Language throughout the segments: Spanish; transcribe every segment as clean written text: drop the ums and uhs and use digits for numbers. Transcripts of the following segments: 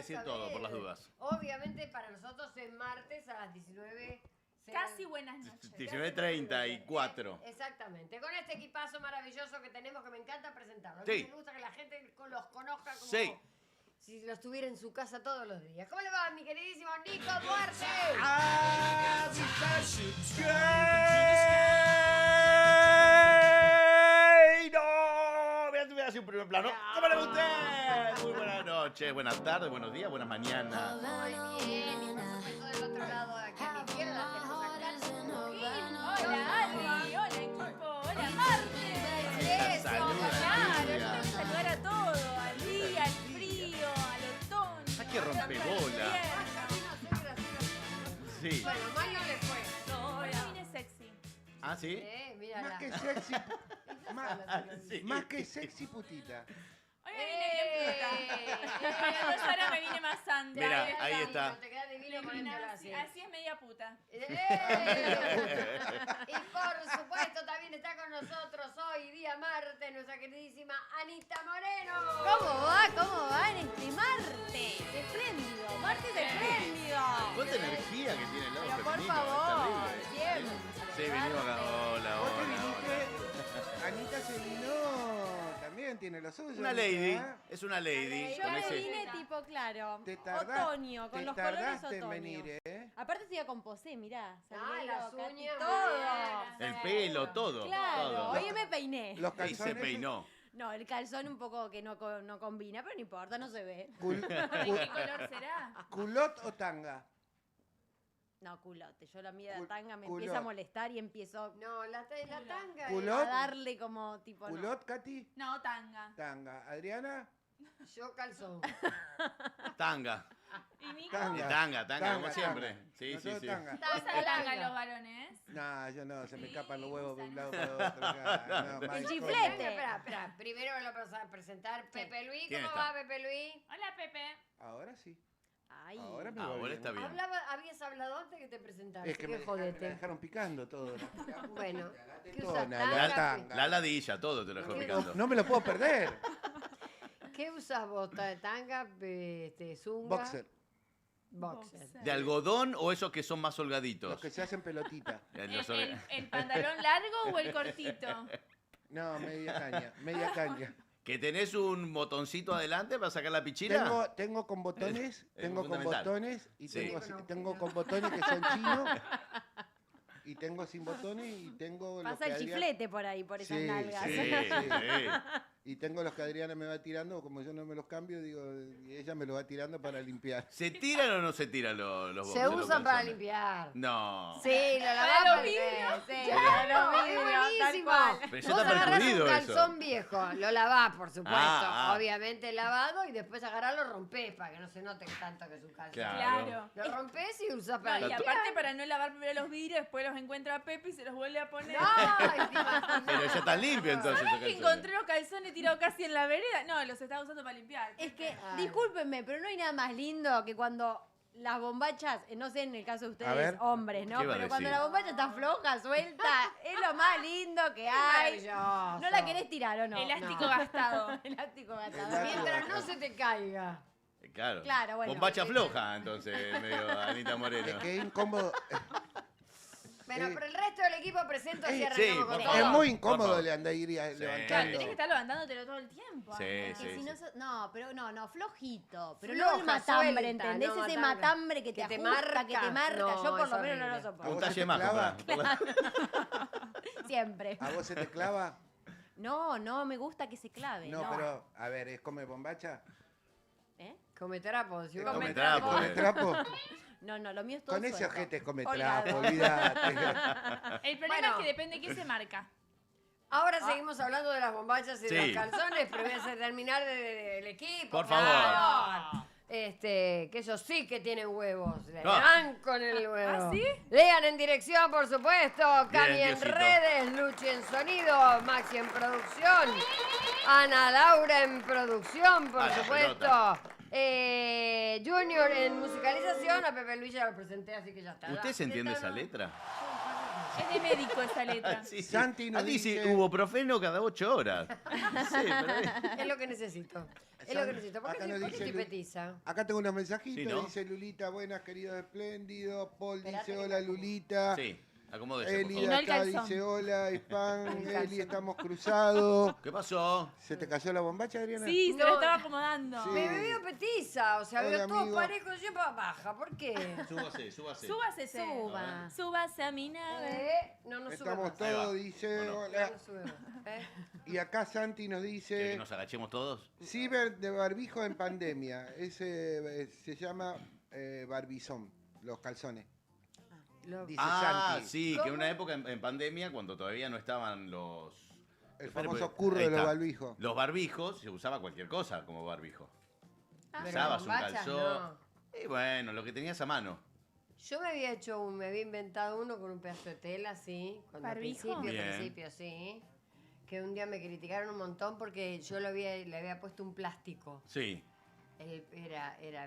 decir todo por las dudas. Obviamente para nosotros es martes a las 19. Casi buenas noches. 19:34. Exactamente. Con este equipazo maravilloso que tenemos, que me encanta presentarlo. Sí. Me gusta que la gente los conozca como Sí. si los tuviera en su casa todos los días. ¿Cómo le va, mi queridísimo Nico Duarte? ¡No! Voy a hacer un primer plano. ¿Cómo le va a usted? Muy buenas noches, buenas tardes, buenos días, buenas mañanas. Muy bien. Y por supuesto del otro lado, aquí a mi izquierda, la tenemos acá. Hola, Adri. Hola, equipo. Hola, Marte. Eso, Saluda, Claro, yo Julia. tengo que saludar a todo. Al día, al frío, al otoño. Ah, qué rompebola. Sí. Bueno, mal no le fue. Hoy vine sexy. ¿Ah, sí? Mírala. Más que sexy, Sí. más que sexy putita. Hoy me vine bien puta. Entonces ahora me vine más santa. Mira, Te queda ahí divino, está. Te queda divino Me vine ponértela así, así. así es media puta. Y por supuesto también está con nosotros hoy, día martes, nuestra queridísima Anita Moreno. ¿Cómo va? ¿Cómo va en este martes? Espléndido, martes espléndido. ¿Cuánta energía que tiene el lado Pero por femenino? favor, Es terrible. siempre. Sí, venimos acá. Hola, Vos te hola, viniste, Anita se vino, también tiene lo suyo. Una Anita, lady, ¿eh? es una lady. Yo Con me ese... vine tipo, claro, Te otoño, con te los colores tardaste en otoño. venir, ¿eh? Aparte estoy composé, mirá. Ah, las Cati, uñas, todo. El pelo, todo. Claro, todo. hoy me peiné. Los Ahí se calzones. peinó. No, el calzón un poco que no combina, pero no importa, no se ve. ¿De qué color será? ¿Culot o tanga? No, culote. Yo la mía de Cul- tanga me culot. empieza a molestar y empiezo No, la tanga. Culot. a darle como tipo. no. ¿Culot, Katy? No, tanga. Tanga. ¿Adriana? Yo calzón. Tanga. ¿Y Nico? Tanga. Tanga, como siempre. Sí, sí, Nosotros sí. tanga. ¿Usan tanga los varones? No, yo no, se me escapan los huevos de un lado para otro. Acá. No, El mal chiflete. colmo. Espera. Primero lo vamos a presentar. Pepe Luis, ¿Quién ¿cómo está? va Pepe Luis? Hola, Pepe. Ahora sí. Ay. Ahora me va Ahora bien. está bien. Habías hablado antes que te presentaras. Es que me jodete. dejaron picando todo. Bueno, ¿qué Tetona, usas? la ¿Tanga? tanga. La ladilla, todo te lo dejó picando. No me lo puedo perder. ¿Qué usas vos? ¿Tanga? ¿Zunga? Boxer. Boxer. ¿De algodón o esos que son más holgaditos? Los que se hacen pelotita. Los ¿El pantalón largo o el cortito? No, media caña, media caña. ¿Que tenés un botoncito adelante para sacar la pichila? Tengo con botones, Es tengo con fundamental. botones y Sí. tengo con botones que son chinos y tengo sin botones y tengo los Pasa que el chiflete por ahí, por esas Sí, nalgas. Sí, sí. sí. Y tengo los que Adriana me va tirando, como yo no me los cambio, digo, y ella me los va tirando para limpiar. ¿Se tiran o no se tiran los Se boxers, los usan para calzones? limpiar. No. Sí, lo lavás Para los para vidrios. Sí, Claro, los es vidrios, tal buenísimo. cual. Pero ya Vos está agarrás un perjurido calzón eso. viejo, lo lavás, por supuesto, Ah. obviamente lavado, y después agarrás, lo rompés para que no se note tanto que es un calzón. Claro. Lo rompés y usás para No, y limpiar. aparte para no lavar primero los vidrios, después los encuentra Pepe y se los vuelve a poner. Ay, te imaginas. Pero ya está limpio entonces. ¿Sabes esos que calzones. encontré los calzones tirados casi en la vereda? No, los estaba usando para limpiar. Es que, Ay. discúlpenme, pero no hay nada más lindo que cuando las bombachas, no sé en el caso de A ustedes, ver. hombres, ¿no? ¿Qué iba a Pero cuando decir? la bombacha está floja, suelta, es lo más lindo que hay. Maravilloso. No la querés tirar, ¿o no? Elástico No. gastado. Elástico gastado. Elástico. Mientras no se te caiga. Claro. Claro, bueno. Bombacha floja, entonces, medio Anita Moreno. Es que es incómodo. Bueno, pero el resto del equipo presento así Sí, arrancamos por con favor. Es todo. muy Por incómodo favor. le andar ir Sí. Claro, levantando. tenés que estar levantándotelo todo el tiempo. Sí, además. sí. Que si no, no, pero no, flojito. Pero Floja, no el matambre, suelta, ¿entendés? no, Ese matambre. matambre que te Que te ajusta, marca. que te marca. No, Yo por es lo menos no horrible. lo ¿A soporto. vos Un se te talle más, clava? comprá. Siempre. ¿A vos se te clava? No me gusta que se clave. No, pero, a ver, ¿es come bombacha? ¿Eh? Come trapo. ¿sí? Come Come trapo. ¿Come trapo? No, lo mío es todo Con ese suelto. ojete come Holgado. trapo, olvídate. El problema Bueno. es que depende qué se marca. Ahora seguimos hablando de las bombachas y de Sí. los calzones, pero voy a hacer terminar del equipo. Por favor. Que ellos sí que tienen huevos. Le Ah. dan con el huevo. ¿Ah, sí? Lean en dirección, por supuesto. Cami en Diosito. redes, Luchi en sonido, Maxi en producción, Ana Laura en producción, por Ah, la supuesto. pelota. Junior en musicalización. A Pepe Luis ya lo presenté, así que ya está. ¿Usted se entiende esa letra? Es de médico esa letra. Sí, sí. Santi nos dice dice- ibuprofeno cada 8 horas. Sí, pero Es lo que necesito. Es lo que necesito. ¿Por Acá qué nos por qué dice estoy Lu- petiza? Acá tengo unos mensajitos, Sí, ¿no? dice Lulita, buenas, queridos espléndidos. Paul Esperate dice, que hola me acomodo. Lulita. sí, acomódese, por Eli Y de no favor. el acá calzón. dice, hola, Hispan. El Eli, calzón. estamos cruzados. ¿Qué pasó? ¿Se te cayó la bombacha, Adriana? Sí, se No. lo estaba acomodando. Sí. Me veo petiza, o sea, Hola, veo todo amigo. parejo, yo baja. ¿Por qué? Súbase. Súbase. Suba. Súbase a mi nave. No sube Estamos más. Ahí va. todos, dice, ¿O no? hola. No sube más. Y acá Santi nos ¿Quiere que dice, nos agachemos todos? ciber de barbijo en pandemia. Ese se llama barbizón, los calzones. Lo- Dice Ah, Santi. sí, que ¿Cómo? una época en pandemia, cuando todavía no estaban El Espera, famoso porque- curro ahí de los está. barbijos. Los barbijos, se usaba cualquier cosa como barbijo. Pero Usabas un bombachas, calzón. no. Y bueno, lo que tenías a mano. Yo me había inventado uno con un pedazo de tela, sí. Cuando ¿Barbijo? al Bien. principio, sí. Que un día me criticaron un montón porque yo le había puesto un plástico. Sí.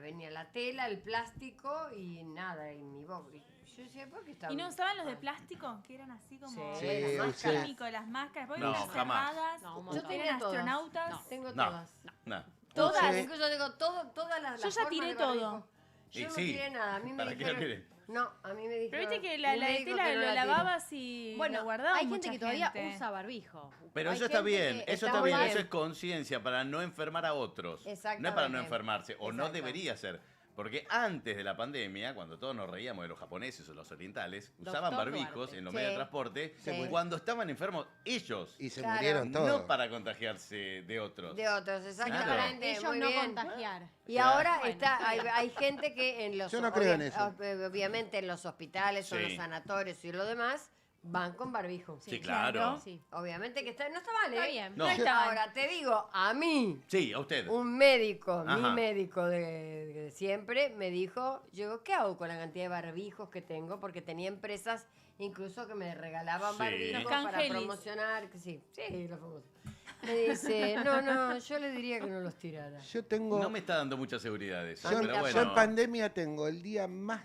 Venía la tela, el plástico y nada, y mi boca. Yo decía, ¿por qué estaba? ¿Y no usaban los de plástico? Que eran así como Sí, Sí, las usé. máscaras. químicos, las máscaras. Porque No, eran jamás. cerradas. No, un Yo montón. tenía Eran todas. astronautas. No. Tengo No. todas. No. Todas. Sí. Incluso tengo todas las Yo ya formas tiré de todo. barbijo. Yo Y no sí. tiré nada. A mí me ¿Para qué lo dijeron. querés? No, a mí me dijeron. Pero viste que mi la de médico tela que no lo la tire. lavabas y Bueno, lo guardaba hay mucha gente que todavía gente. usa barbijo. Pero Hay eso está gente bien, que eso está está muy bien, bien. eso es conciencia para no enfermar a otros. No es para no Exactamente. enfermarse, o no Exacto. debería ser. Porque antes de la pandemia, cuando todos nos reíamos de los japoneses o los orientales, usaban Doctor barbijos Duarte. en los Sí. medios de transporte Sí. cuando estaban enfermos ellos, Y se Claro. murieron todos. no para contagiarse de otros. De otros, exactamente. Para ellos muy no bien. contagiar. Y Claro. ahora Bueno, hay gente que en los Yo no creo en eso. obviamente en los hospitales o en Sí. los sanatorios y lo demás van con barbijo. Sí, claro. Sí. Obviamente que no está mal, ¿eh? Está bien. No. está mal. Ahora te digo, a mí, Sí, a usted. un médico, mi Ajá. médico de siempre, me dijo, yo digo, ¿qué hago con la cantidad de barbijos que tengo? Porque tenía empresas incluso que me regalaban Sí. barbijos Los para cangelis. promocionar, que sí, los famosos. Me dice, no, yo le diría que no los tirara. Yo tengo... No me está dando mucha seguridad eso, yo, pero yo bueno. en pandemia tengo el día más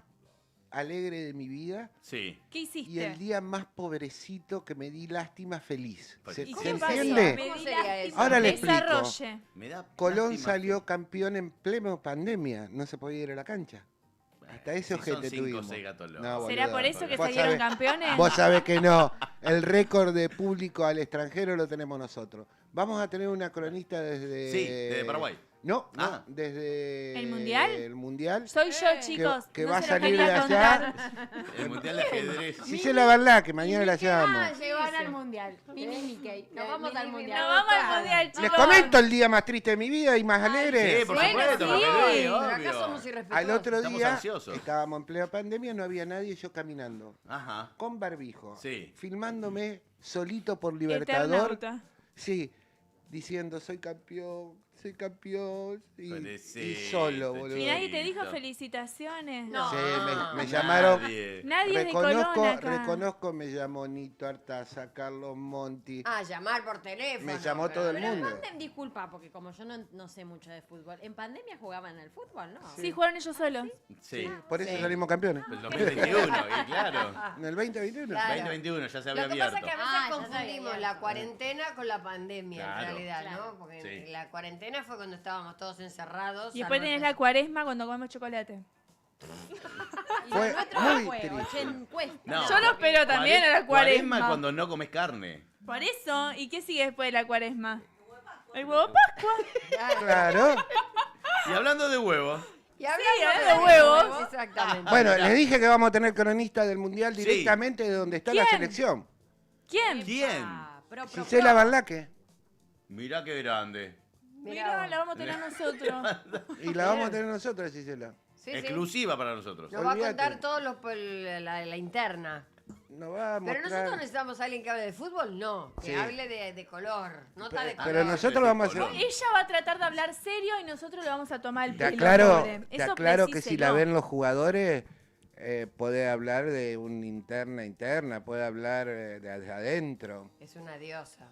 alegre de mi vida Sí. ¿Qué hiciste? y el día más pobrecito que me di lástima feliz. Pues, ¿Se, ¿y ¿Y se qué qué pasó? entiende? Me ¿Cómo di sería lástima. eso? Ahora le explico. Desarrolle. Me da Colón lástima. salió campeón en pleno pandemia, no se podía ir a la cancha. Hasta ese Si son ojete 5 o tuvimos. 6 gatos locos. No, ¿Será boluda. por eso que Vos salieron sabés- campeones? Vos sabés que no. El récord de público al extranjero lo tenemos nosotros. Vamos a tener una cronista desde... Sí, desde Paraguay. No, Ah. desde... ¿El Mundial? El Mundial. Soy yo, chicos. que no va a se lo salir quería de allá. contar. El mundial de ajedrez. Gisela Barlá, que mañana la llevamos. Se van al mundial. Mini Mickey. Nos vamos al mundial. Nos vamos al mundial, Les chicos. comento el día más triste de mi vida y más alegre. Sí, por Bueno, supuesto, sí. porque sí, Pero acá obvio. somos irrespetuosos. Al otro Estamos día ansiosos. estábamos en plena pandemia, no había nadie, yo caminando Ajá. con barbijo, Sí. filmándome solito por Libertador, Eternauta. sí, diciendo soy campeón y Felicito, solo, boludo. Y nadie te dijo Listo. felicitaciones. No. Sí, me Nadie. llamaron, Nadie es de Colón acá. reconozco, me llamó Nito Artaza, Carlos Monti, Ah, llamar por teléfono. me llamó todo el Pero en mundo. pandemia, disculpa, porque como yo no sé mucho de fútbol, ¿en pandemia jugaban al fútbol? No. Sí, jugaron ellos solos. Sí. Por eso Sí. salimos campeones. El 2021, y claro. En el 2021. Claro. 2021 ya se había Lo que pasa abierto. es que a veces Ah, ya se había confundimos abierto. la cuarentena con la pandemia, Claro. en realidad, Claro. ¿no? Porque Sí. la cuarentena fue cuando estábamos todos encerrados. Y después salvo tenés el- la cuaresma cuando comemos chocolate. Y Fue lo nuestro muy fue triste. encuesta. No. Yo lo espero también a la Cuaresma cuaresma. cuando no comes carne. Por eso, ¿y qué sigue después de la cuaresma? El huevo Pascua. Claro. Y hablando de huevos, Y hablando hablando de huevos. Exactamente. Bueno, mirá. les dije que vamos a tener cronista del Mundial Sí. directamente de donde está la ¿Quién? selección. ¿Quién? ¿quién? Ah, pro. Gisela Barlaque. Mirá qué grande. Mirá, vos. la vamos a tener nosotros. Y la vamos a tener nosotros, Gisela. Sí, sí. Exclusiva para nosotros. Nos va a Olvídate. contar todos los la interna. Nos va a Pero mostrar. nosotros necesitamos a alguien que hable de fútbol, no. Que Sí. hable de color, nota de color. Pero nosotros vamos a hacer. Colón. Ella va a tratar de hablar serio y nosotros le vamos a tomar el Te pelo. aclaro, pobre. te Eso aclaro que si la precíselo. ven los jugadores, puede hablar de una interna, puede hablar de adentro. Es una diosa.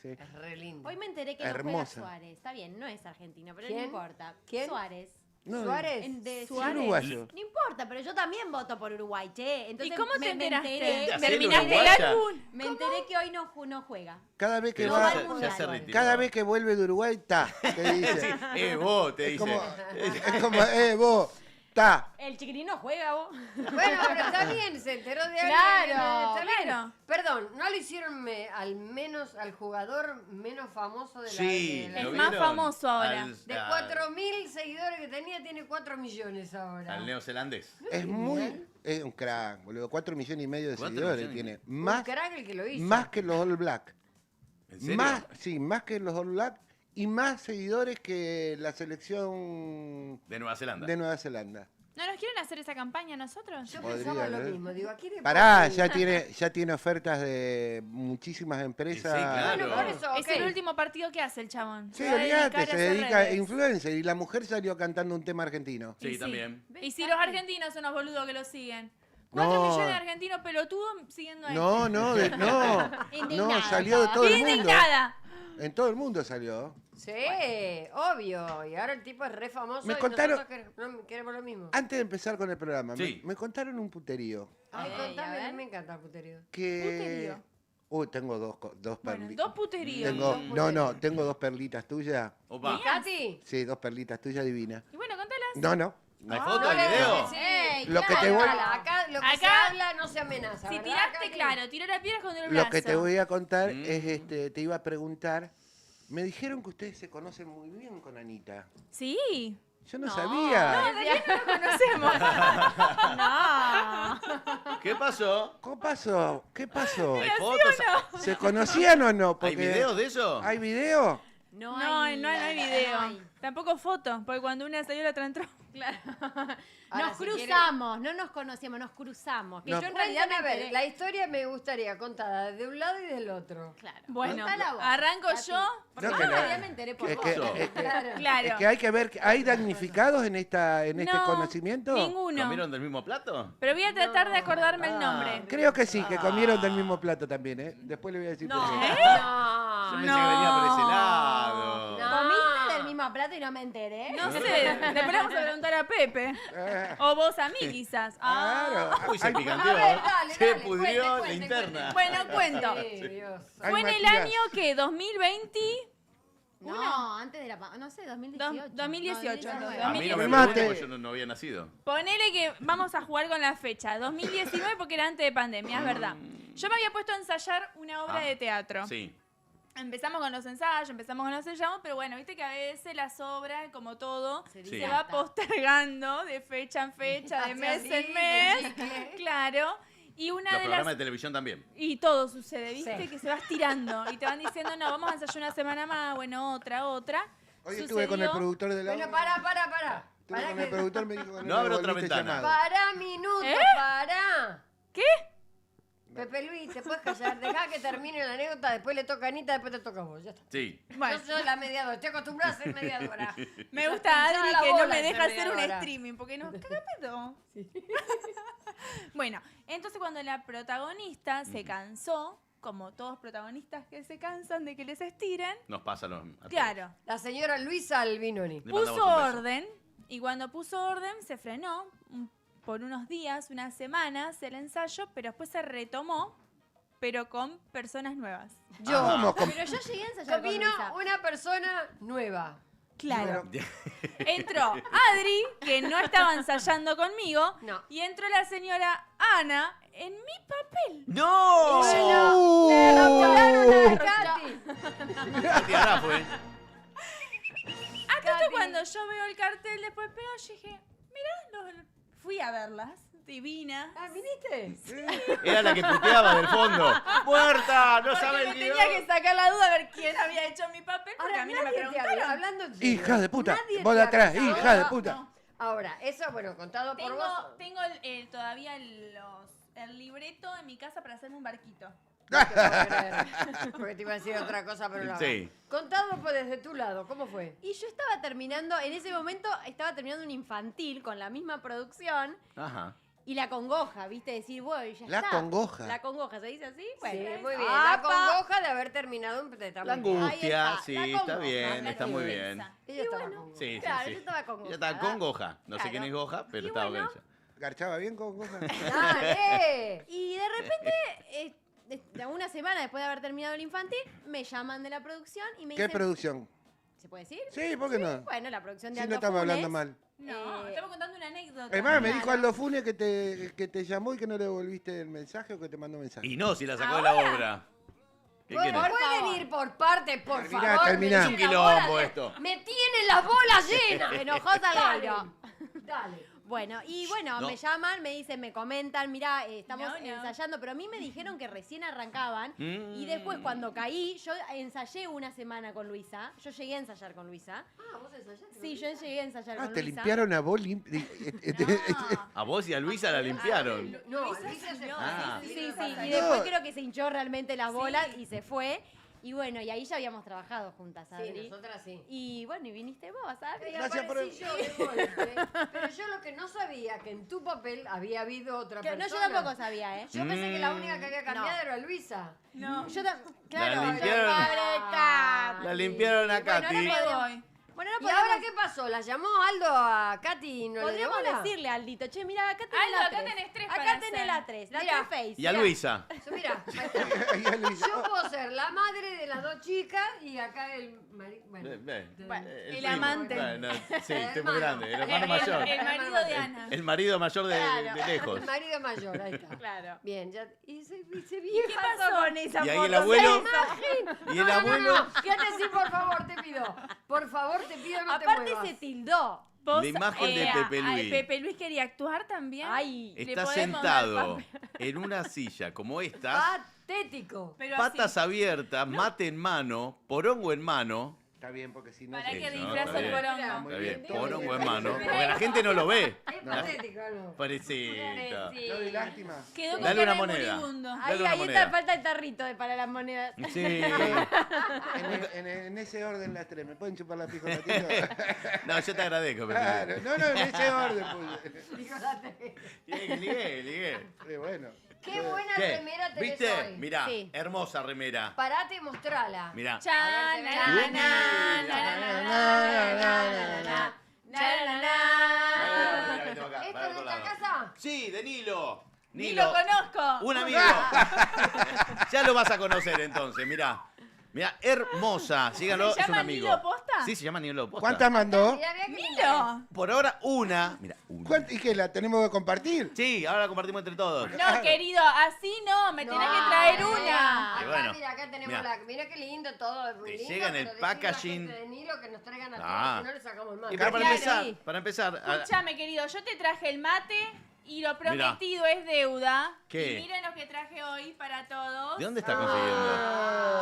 Sí. Es re linda. Hoy me enteré que no Hermosa. juega Suárez. Está bien, no es argentino, pero ¿Quién? no importa. ¿Quién? Suárez. No, Suárez. De Suárez. uruguayo. No importa, pero yo también voto por Uruguay, che. Entonces, ¿Y cómo te enteraste? ¿Te haces ¿Terminaste el uruguaya? álbum? Me enteré que hoy no juega. Cada vez que Pero No va, va al mundial. cada vez que vuelve de Uruguay, ta, te dice. Sí, vos, te Es dice. como, vos, ta. El chiquilín juega, vos. Bueno, pero está bien, se enteró de alguien. Claro, está bien. claro. Perdón, ¿no le hicieron al menos al jugador menos famoso de la Sí, de Es ¿lo más vieron? famoso ahora. De 4.000 seguidores que tenía, tiene 4 millones ahora. Al neozelandés. Es muy. Es un crack, boludo. 4,5 millones de 4 seguidores millones. tiene. Un Más, crack el que lo hizo. más que los All Black. ¿En serio? Más que los All Black y más seguidores que la selección De Nueva Zelanda. de Nueva Zelanda. ¿No nos quieren hacer esa campaña a nosotros? Yo Podría pensaba lo haber. mismo. Digo, aquí le Pará, ponen- ya tiene ofertas de muchísimas empresas. Sí, claro. Bueno, por eso, Es ok. el último partido que hace el chabón. Sí, Se va a olvídate, dedicar a se hacer dedica a redes. influencer y la mujer salió cantando un tema argentino. Sí, también. Y si los argentinos son los boludos que lo siguen. 4 No. millones de argentinos pelotudos siguiendo a él. No, no, no. Indignada Salió de todo el mundo. Indignada. En todo el mundo salió. Sí, obvio. Y ahora el tipo es re famoso Me y contaron- nosotros queremos lo mismo. Antes de empezar con el programa, Sí. me contaron un puterío. Ay, a contame, ver. me encanta el puterío. Que... Puterío. Uy, tengo dos Bueno, perlitas. dos puteríos. Tengo, dos no, tengo dos perlitas tuyas. Opa. ¿Katy? Sí, dos perlitas tuyas divinas. Y bueno, contalas. No. ¿Hay foto No del le video? voy a decir. Ey, Lo que claro. te voy- Acá lo que se Acá- habla no se amenaza, Si ¿verdad, tiraste, Katy? claro, tiró la piedra con el brazo. Lo que te voy a contar Mm. es, te iba a preguntar, me dijeron que ustedes se conocen muy bien con Anita. Sí. Yo no No. sabía. Conocemos. No. ¿Qué pasó? ¿Qué pasó? ¿Qué pasó? ¿Hay fotos? ¿Se conocían o no? ¿Hay videos de eso? ¿Hay video? No hay video. no hay. Tampoco foto, porque cuando una salió la otra entró. Claro. Ahora, Nos si cruzamos, no nos conocíamos, nos cruzamos. Que No. yo en realidad Cuéntame, me a ver, enteré. la historia me gustaría contada de un lado y del otro. Claro. Bueno, Contala vos, arranco Katy. yo. Porque No, yo que en no. realidad me enteré por Es vos. que, Claro. es que- Claro. es que hay que ver, ¿hay damnificados en este No, conocimiento? Ninguno. ¿Comieron del mismo plato? Pero voy a tratar de acordarme el Ah. nombre. Creo que sí, que comieron del mismo plato también, ¿eh? Después le voy a decir por qué. No, Yo pensé que venía por ese lado. No. ¿Comiste del mismo plato y no me enteré? No sé, después le vamos a preguntar a Pepe. Ah, O vos a mí, quizás. claro. Uy, se Hay- picanteó. A ver, dale, Se dale, pudrió la cuente, interna. Bueno, cuento. Sí, Dios. Ay, Fue en el Matías. año que 2020. No, antes de la... No sé, 2018. 2018, No, A mí no me Mate. pregunten porque yo no había nacido. Ponele que vamos a jugar con la fecha. 2019 porque era antes de pandemia, es verdad. Yo me había puesto a ensayar una obra de teatro. Sí. Empezamos con los ensayos, empezamos con los ensayos, pero bueno, viste que a veces las obras, como todo, Se Sí. se va postergando de fecha en fecha, de Hace mes así, en mes. de chicle. Claro. Y una Los de programas las... de televisión también. Y todo sucede, ¿viste? Sí. Que se va estirando. Y te van diciendo, no, vamos a ensayar una semana más, bueno, otra. Hoy estuve con el Sucedió- productor de la Bueno, obra. para. Estuve Para con el productor, me dijo que No le abre otra devolviste ventana. llamado. Para minuto, ¿Eh? para. ¿Qué? Pepe Luis, te puedes callar. Dejá que termine la anécdota, después le toca a Anita, después te toca a vos. Ya está. Sí. Bueno, Yo soy la mediadora, estoy acostumbrada a ser mediadora. me gusta Ya Adri la que no bola me de deja ser hacer un mediadora. streaming, porque no, caga pedo. Bueno, entonces cuando la protagonista se cansó, como todos protagonistas que se cansan de que les estiren, Nos pasa a los. a todos. claro, La señora Luisa Albinoni. Le mandamos puso un beso. orden, y cuando puso orden se frenó por unos días, unas semanas el ensayo, pero después se retomó, pero con personas nuevas. Yo. ¿Cómo? ¿Cómo? Pero yo llegué a ensayar con Vino Luisa. una persona nueva. Claro. Entró Adri, que no estaba ensayando conmigo, No. y entró la señora Ana en mi papel. ¡No! Le raptaron a Katy. Katy Ará fue. Hasta esto cuando yo veo el cartel después pegó, yo dije, mirá, fui a verlas, divina. Ah, ¿viniste? Era la que puteaba del fondo. ¡Muerta! ¡No Porque sabe me el guión! tenía que sacar la duda a ver quién había hecho mi papel, porque Ahora, a mí no me nadie te preguntaron. habla, hablando en serio. Hija de puta. Nadie Vos te de atrás, avisó. hija de No, puta. no. Ahora, eso, bueno, contado por Tengo, vos. tengo todavía el libreto en mi casa para hacerme un barquito. No te puedo creer, porque te iba a decir otra cosa, pero no. Sí. Contado pues desde tu lado, ¿cómo fue? Y yo estaba terminando, en ese momento estaba terminando un infantil con la misma producción. Ajá. Y la congoja, ¿viste? Decir, bueno, ya La está. congoja. La congoja, ¿se dice así? Sí, Bueno. muy bien. ¡Apa! La congoja de haber terminado un La Ahí angustia, está, sí, la está congoja, bien, la está muy bien. vergüenza. Ella estaba con Sí, sí, Claro, sí. yo estaba con Goja, Ella estaba con Goja. No sé Claro. quién es Goja, pero Y estaba bueno, con ella. ¿Garchaba bien con Goja? ¡Dale! Y de repente, una semana después de haber terminado el infantil, me llaman de la producción y me ¿Qué dicen... producción? ¿Se puede decir? Sí, ¿por qué no? Bueno, la producción de Si Aldo no estamos Funes. hablando mal. No, estamos contando una anécdota. Además, me dijo Claro. Aldo Funes que te llamó y que no le devolviste el mensaje o que te mandó mensaje. Y no, si la sacó de la obra. ¿Qué Bueno, querés? pueden favor. ir por partes, por Terminá, favor. terminá. Es un quilombo esto. Me tienen las bolas llenas. Se enojó Salgueiro. Dale. Bueno, No. me llaman, me dicen, me comentan, mirá, estamos No, no. ensayando, pero a mí me dijeron que recién arrancaban. Mm. Y después cuando caí, yo ensayé una semana con Luisa. Yo llegué a ensayar con Luisa. Ah, vos ensayaste. Sí, yo llegué a ensayar Ah, con te Luisa. limpiaron a vos. No. A vos y a Luisa la limpiaron. No, Luisa Luisa se no, Ah. Sí, sí, sí, y No. después creo que se hinchó realmente las Sí. bolas y se fue. Y bueno, y ahí ya habíamos trabajado juntas, Sí, Adri. nosotras sí. Y bueno, y viniste vos, Adri. Y Gracias por aparecí yo de golpe, pero yo lo que no sabía que en tu papel había habido otra Que, no, persona. yo tampoco sabía, ¿eh? Yo pensé que la única que había cambiado No. era Luisa. No. Yo claro, La limpiaron. Ah, La limpiaron a bueno, Katy. ahora Me podemos- voy. Bueno, no ¿Y ahora podemos, qué pasó? ¿La llamó Aldo a Katy y no le dio podríamos bola? decirle a Aldito, che, mira, acá tenés Aldo, la acá 3. tenés 3 para Acá tenés hacer. la 3, la Mira. 3 face. Y a Mirá. Luisa. Yo, mira, ahí está. Yo puedo ser la madre de las dos chicas y acá el marido. Bueno, Bueno, el primo. amante. Bueno, sí, estoy muy hermano. grande. El hermano mayor. El marido de Ana. El marido mayor de Claro. lejos. el marido mayor, ahí está. Claro. Bien, ya. Y se ¿Qué vieja. pasó con esa Y ahí foto? el abuelo. Imagen. Y el No, abuelo. no, quédate así, por favor, te pido. Por favor, te pido no te Aparte muevas. se tildó. Vos, La imagen de Pepe Luis. Pepe Luis quería actuar también. Ay. Le Está podemos dar sentado papel. en una silla como esta, Patético. Pero patas así, abiertas, mate en mano, porongo en mano. Está bien, porque si no... para Sí, que no, disfraza está el bien. porongo. Muy Está bien, bien, muy porongo bien. en mano. Pero Porque la gente no lo ve. Es patético, ¿no? Pobrecito. No di lástima. Quedó con Dale cara una de moneda. moribundo. Dale Ahí, una ahí moneda. está, falta el tarrito para las monedas. Sí. En ese orden las 3. ¿Me pueden chupar la pija un ratito? No, yo te agradezco. Pepe. Claro. No, en ese orden. Pues. Dijo la tele. Ligué. Bueno. Qué buena ¿Qué? remera tenés ¿Viste? hoy. Mirá, Sí. hermosa remera. Parate y mostrala. Mirá. Cha, A ver, na, se na, ve. na, na, na, na, na, na, na. ¿Esto es de esta casa? Sí, de Nilo. Ni lo conozco. Un amigo. Ya lo vas a conocer entonces, mirá. Mirá, hermosa. Síganlo, ¿Se es un llama amigo. Nilo Posta? Sí, se llama Nilo Posta. ¿Cuántas mandó? Mirá, mirá que Nilo. Por ahora, una. Mira, una. ¿Y qué? ¿La tenemos que compartir? Sí, ahora la compartimos entre todos. No, querido, así no, me tenés que traer una. Y Acá, bueno, mira, acá tenemos mirá. la. Mira qué lindo todo. Es muy Te lindo, llega en el pero decirle a la packaging. gente de Nilo que nos traigan a Ah. todos, que no le sacamos más. Y pero Claro. para empezar, Escúchame, querido, yo te traje el mate y lo prometido es deuda. ¿Qué? Y miren lo que traje hoy para todos. ¿de dónde está consiguiendo?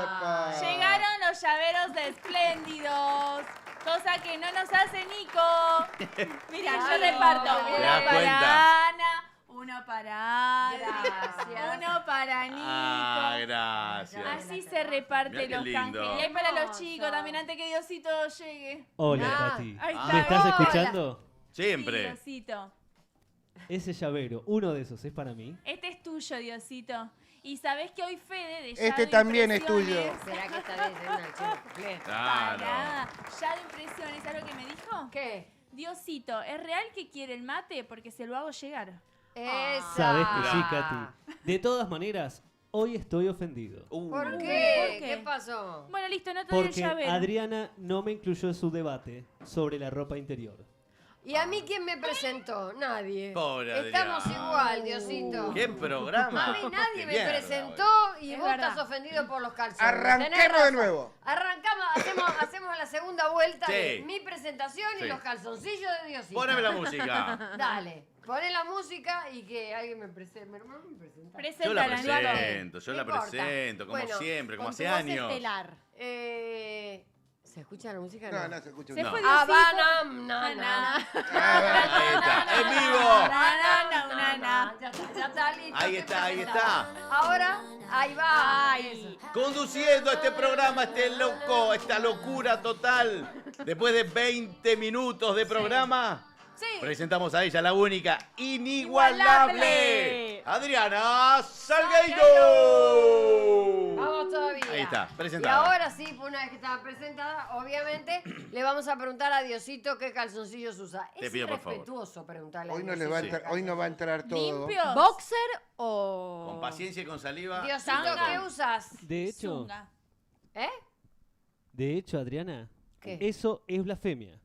Opa. Llegaron los llaveros de espléndidos, cosa que no nos hace Nico. Mira, yo Ay, reparto ¿te uno das para cuenta? Ana, uno para Adri, Gracias. uno para Nico. Ah, gracias. Así se reparte Mirá qué los lindo. canjes. Y hay para los Hermoso. chicos también, antes que Diosito llegue. Hola, Ah. Katy. Ahí Ah. ¿Me estás Hola. escuchando? Siempre. Sí, Diosito. Ese llavero, uno de esos, ¿es para mí? Este es tuyo, Diosito. Y sabés que hoy Fede de Este Shadow también es Impresiones- tuyo. ¿Será que está bien? ¿Será una chica completa? Claro. Pará. Shadow Impresiones, ¿sabes lo que me dijo? ¿Qué? Diosito, ¿es real que quiere el mate? Porque se lo hago llegar. Esa. Sabes que sí, Ah. Katy. De todas maneras, hoy estoy ofendido. ¿Por ¿Por qué? qué? ¿Qué pasó? Bueno, listo, no te doy el Porque llavero. Adriana no me incluyó en su debate sobre la ropa interior. ¿Y a mí quién me presentó? Nadie. Pobre Estamos Adrián. igual, Diosito. ¿Qué programa. A mí nadie Qué me mierda, presentó y Es vos verdad. estás ofendido por los calzones. Tenés Arranquemos de razón. nuevo. Arrancamos, hacemos la segunda vuelta Sí. de mi presentación Sí. y los calzoncillos de Diosito. Poneme la música. Dale, poné la música y que alguien me presente. ¿Me presenta? Yo la Preséntala, Nico. presento, yo No la importa. presento, como Bueno, siempre, como Con hace tu voz años. estelar. ¿Se escucha la música? No, no se escucha. Se nada. fue Ah, Diosito. banam, na, na. Ahí está, en vivo. Na, na. Ya está, listo. Ahí estoy está, ahí presentada. está. Ahora, ahí va. Ay. Conduciendo este programa, este loco, esta locura total. Después de 20 minutos de programa, Sí. Presentamos a ella, la única, inigualable, Igualable. Adriana Salgueiro. Vamos todavía. Ahí está, Y presentada. ahora sí, una vez que estaba presentada, obviamente le vamos a preguntar a Diosito qué calzoncillos usa. Te Es pido, por favor. irrespetuoso preguntarle a Hoy no, Diosito. hoy no va a entrar todo. ¿Limpios? ¿Boxer o...? Con paciencia y con saliva. Diosito, Tanga. ¿qué usas? De hecho, Zunga. ¿Eh? Adriana, ¿Qué? eso es blasfemia.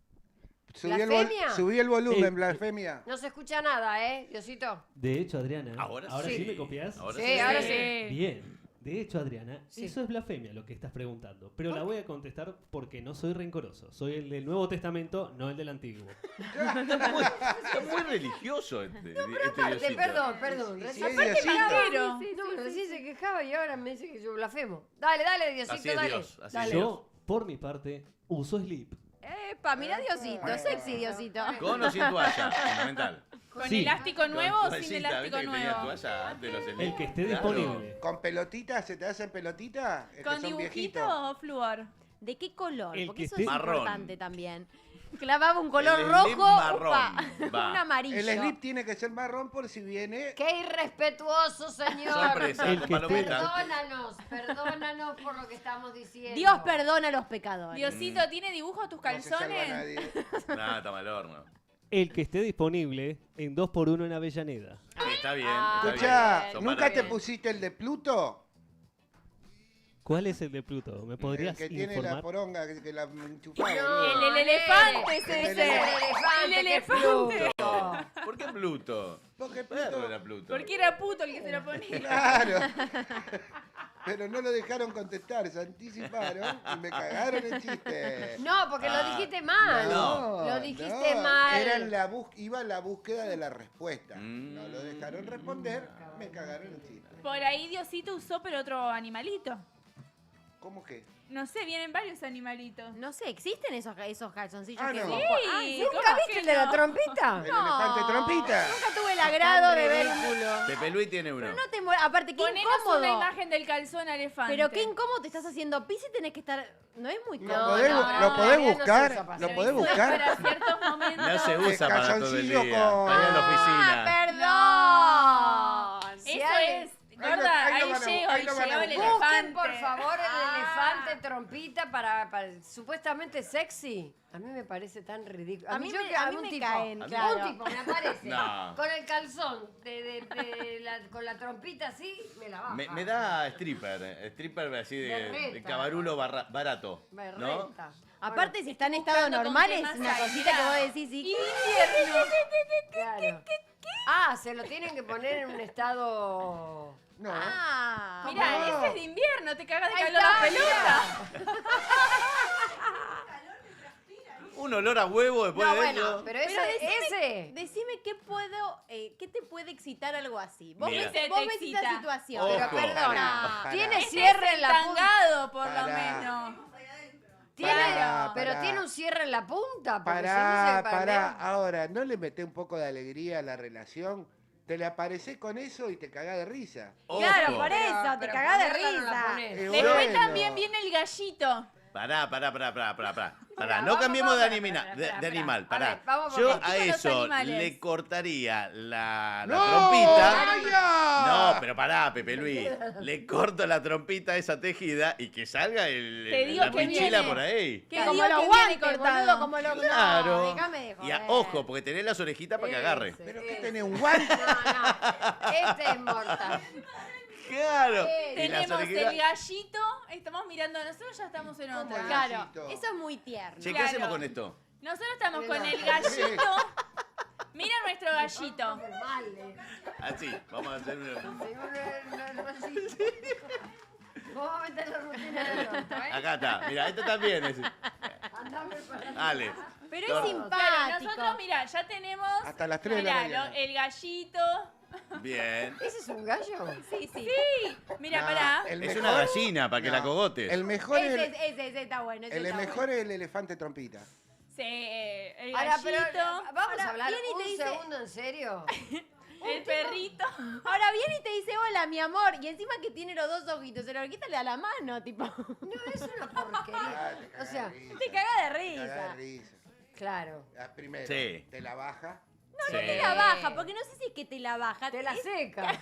¿Blasfemia? Subí el volumen, Eh, blasfemia. No se escucha nada, Diosito? De hecho, Adriana, Ahora sí sí. me copias. Ahora Sí, ahora sí. Bien. De hecho, Adriana, Sí. eso es blasfemia lo que estás preguntando. Pero la voy a contestar porque no soy rencoroso. Soy el del Nuevo Testamento, no el del Antiguo. Está muy religioso este Diosito. Perdón. Sí, Recién, Diosito. Pero, recién se quejaba y ahora me dice que yo blasfemo. Dale, Diosito, Así es dale. Dios, así Dale. es Dios. Yo, por mi parte, uso slip. Epa, mira Diosito, sexy Diosito. Con o sin toalla, fundamental. ¿con Sí. elástico nuevo o sin Toallita, elástico ¿viste que tenía nuevo? toalla antes los El que esté Claro. disponible. ¿Con pelotitas? ¿Se te hacen pelotitas? Es que ¿Con son dibujito viejitos. o flúor? ¿De qué color? El Porque que eso esté- es Marrón. importante también. Clavaba un color El rojo, slip marrón. upa, Va. un amarillo. El slip tiene que ser marrón por si viene. ¡Qué irrespetuoso, señor! Sorpresa, El que esté- palomita. Perdónanos por lo que estamos diciendo. Dios perdona a los pecadores. Diosito, ¿tiene dibujo a tus No se salva calzones? nadie. Nada, está mal horno. El que esté disponible en 2x1 en Avellaneda. Sí, está bien. Ah, está Escuchá, bien. Son ¿nunca para- te pusiste el de Pluto? ¿Cuál es el de Pluto? ¿Me El podrías que tiene la informar? poronga que la enchufaba. No. boludo. El elefante es El ese. El elefante, El que elefante. Pluto. ¿Por qué Pluto? Porque Perro Pluto. era Pluto. Porque era puto el que se lo ponía. Claro. Pero no lo dejaron contestar, se anticiparon y me cagaron el chiste. No, porque lo dijiste mal. No. Lo dijiste mal. Era en iba en la búsqueda de la respuesta. Mm. No lo dejaron responder, me cagaron el chiste. Por ahí Diosito usó, pero otro animalito. ¿Cómo que? No sé, vienen varios animalitos. No sé, ¿existen esos calzoncillos Ah, que no. vos- Sí, ¿Nunca ¿cómo viste que el de la no? trompita? ¿El elefante trompita? Nunca tuve el agrado de ver un culo. Pepe Luis tiene uno. Pero no te mueras. Aparte, qué Ponenos incómodo. una imagen del calzón elefante. Pero qué incómodo te estás haciendo pis y tenés que estar. No es muy ¿Lo cómodo. podés, no, lo no, podés no se buscar? usa para ¿Lo hacer podés Para buscar? ciertos momentos. No se usa para todo el calzoncillo día. con- Para ir a la oficina. Perdón. Si Eso alguien- es. Gorda, ahí lo ahí van a- llego ahí y lo van a llegaba el buscar. Busquen, elefante. por favor, el Ah. elefante trompita para supuestamente sexy. A mí me parece tan ridículo. A mí yo me- que a mí algún me tipo, caen, un claro. tipo me aparece No. con el calzón con la trompita así, me la baja. Me da stripper así de Berreta. cabarulo barato. ¿No? Berreta. Aparte, si está en estado buscando con normal, qué es más una hay. cosita que Mirá. vos decís, sí. Y de invierno. Claro. Ah, se lo tienen que poner en un estado. No. Ah, Mirá, No. ese es de invierno, te cagas de Ahí calor la está, pelota. Un olor a huevo después No, de bueno, eso. pero Pero ese. decime qué te puede excitar algo así. Vos Mira. ves, ¿Qué vos te ves excita? esa situación. Ojo. Pero perdona, Pará. tiene Ese cierre es en la punta. tangado, por lo Pará. menos. Tiene, Pará, pero pará. tiene un cierre en la punta. Porque si no Pará, se pará. Ahora, ¿no le meté un poco de alegría a la relación? Te le aparecés con eso y te cagás de risa. Claro, Ojo. por eso, te Pero cagás de ponerla no la risa. ponés. Después Bueno. también viene el gallito. Pará. Pará, No cambiemos de, vamos, de animal. A Pará. ver, vamos por Yo partes. a Con los eso animales. le cortaría la ¡No! trompita. ¡María! No, pero pará, Pepe Luis. Le corto la trompita esa tejida y que salga Te digo la que pichila viene. por ahí. Que Como digo los que guantes, viene cortado. boludo, como los... Claro. No, déjame de Y joder. ojo, porque tenés las orejitas para que agarre. ¿Pero qué tenés, un guante? No, este es mortal. Claro. Y las Tenemos orejitas. el gallito, estamos mirando, nosotros ya estamos en ¿Cómo otra. el Claro, gallito? eso es muy tierno. Che, ¿qué Claro. hacemos con esto? Nosotros estamos con el Sí. gallito. Mira nuestro gallito. Mal, Así, vamos a hacer una... Vos vas a meter la rutina de orto, ¿eh? Acá está, mira, esto también es. Andame para Dale. Pero Claro. es Claro, simpático. nosotros, mira, ya tenemos. Hasta las 3 de la Mirá, mañana. el gallito. Bien. ¿Ese es un gallo? Sí, sí. Sí, mira, Ah, pará. el Es mejor- una gallina para que la No, cogotes. El mejor es Ese está bueno. ese el está mejor es el elefante trompita. Sí, el Ahora, gallito, pero vamos Ahora, a hablar viene y te un dice- segundo en serio. el perrito. bueno. Ahora viene y te dice, hola, mi amor. Y encima que tiene los dos ojitos. Se lo quita le da la mano, tipo. No, es una porquería. Ah, te O cagás sea, de risa, Te caga de te cagás risa. de risa. Claro. Primero, Sí. te la baja. Sí. Te la baja, porque no sé si es que te la baja. Te la es- seca.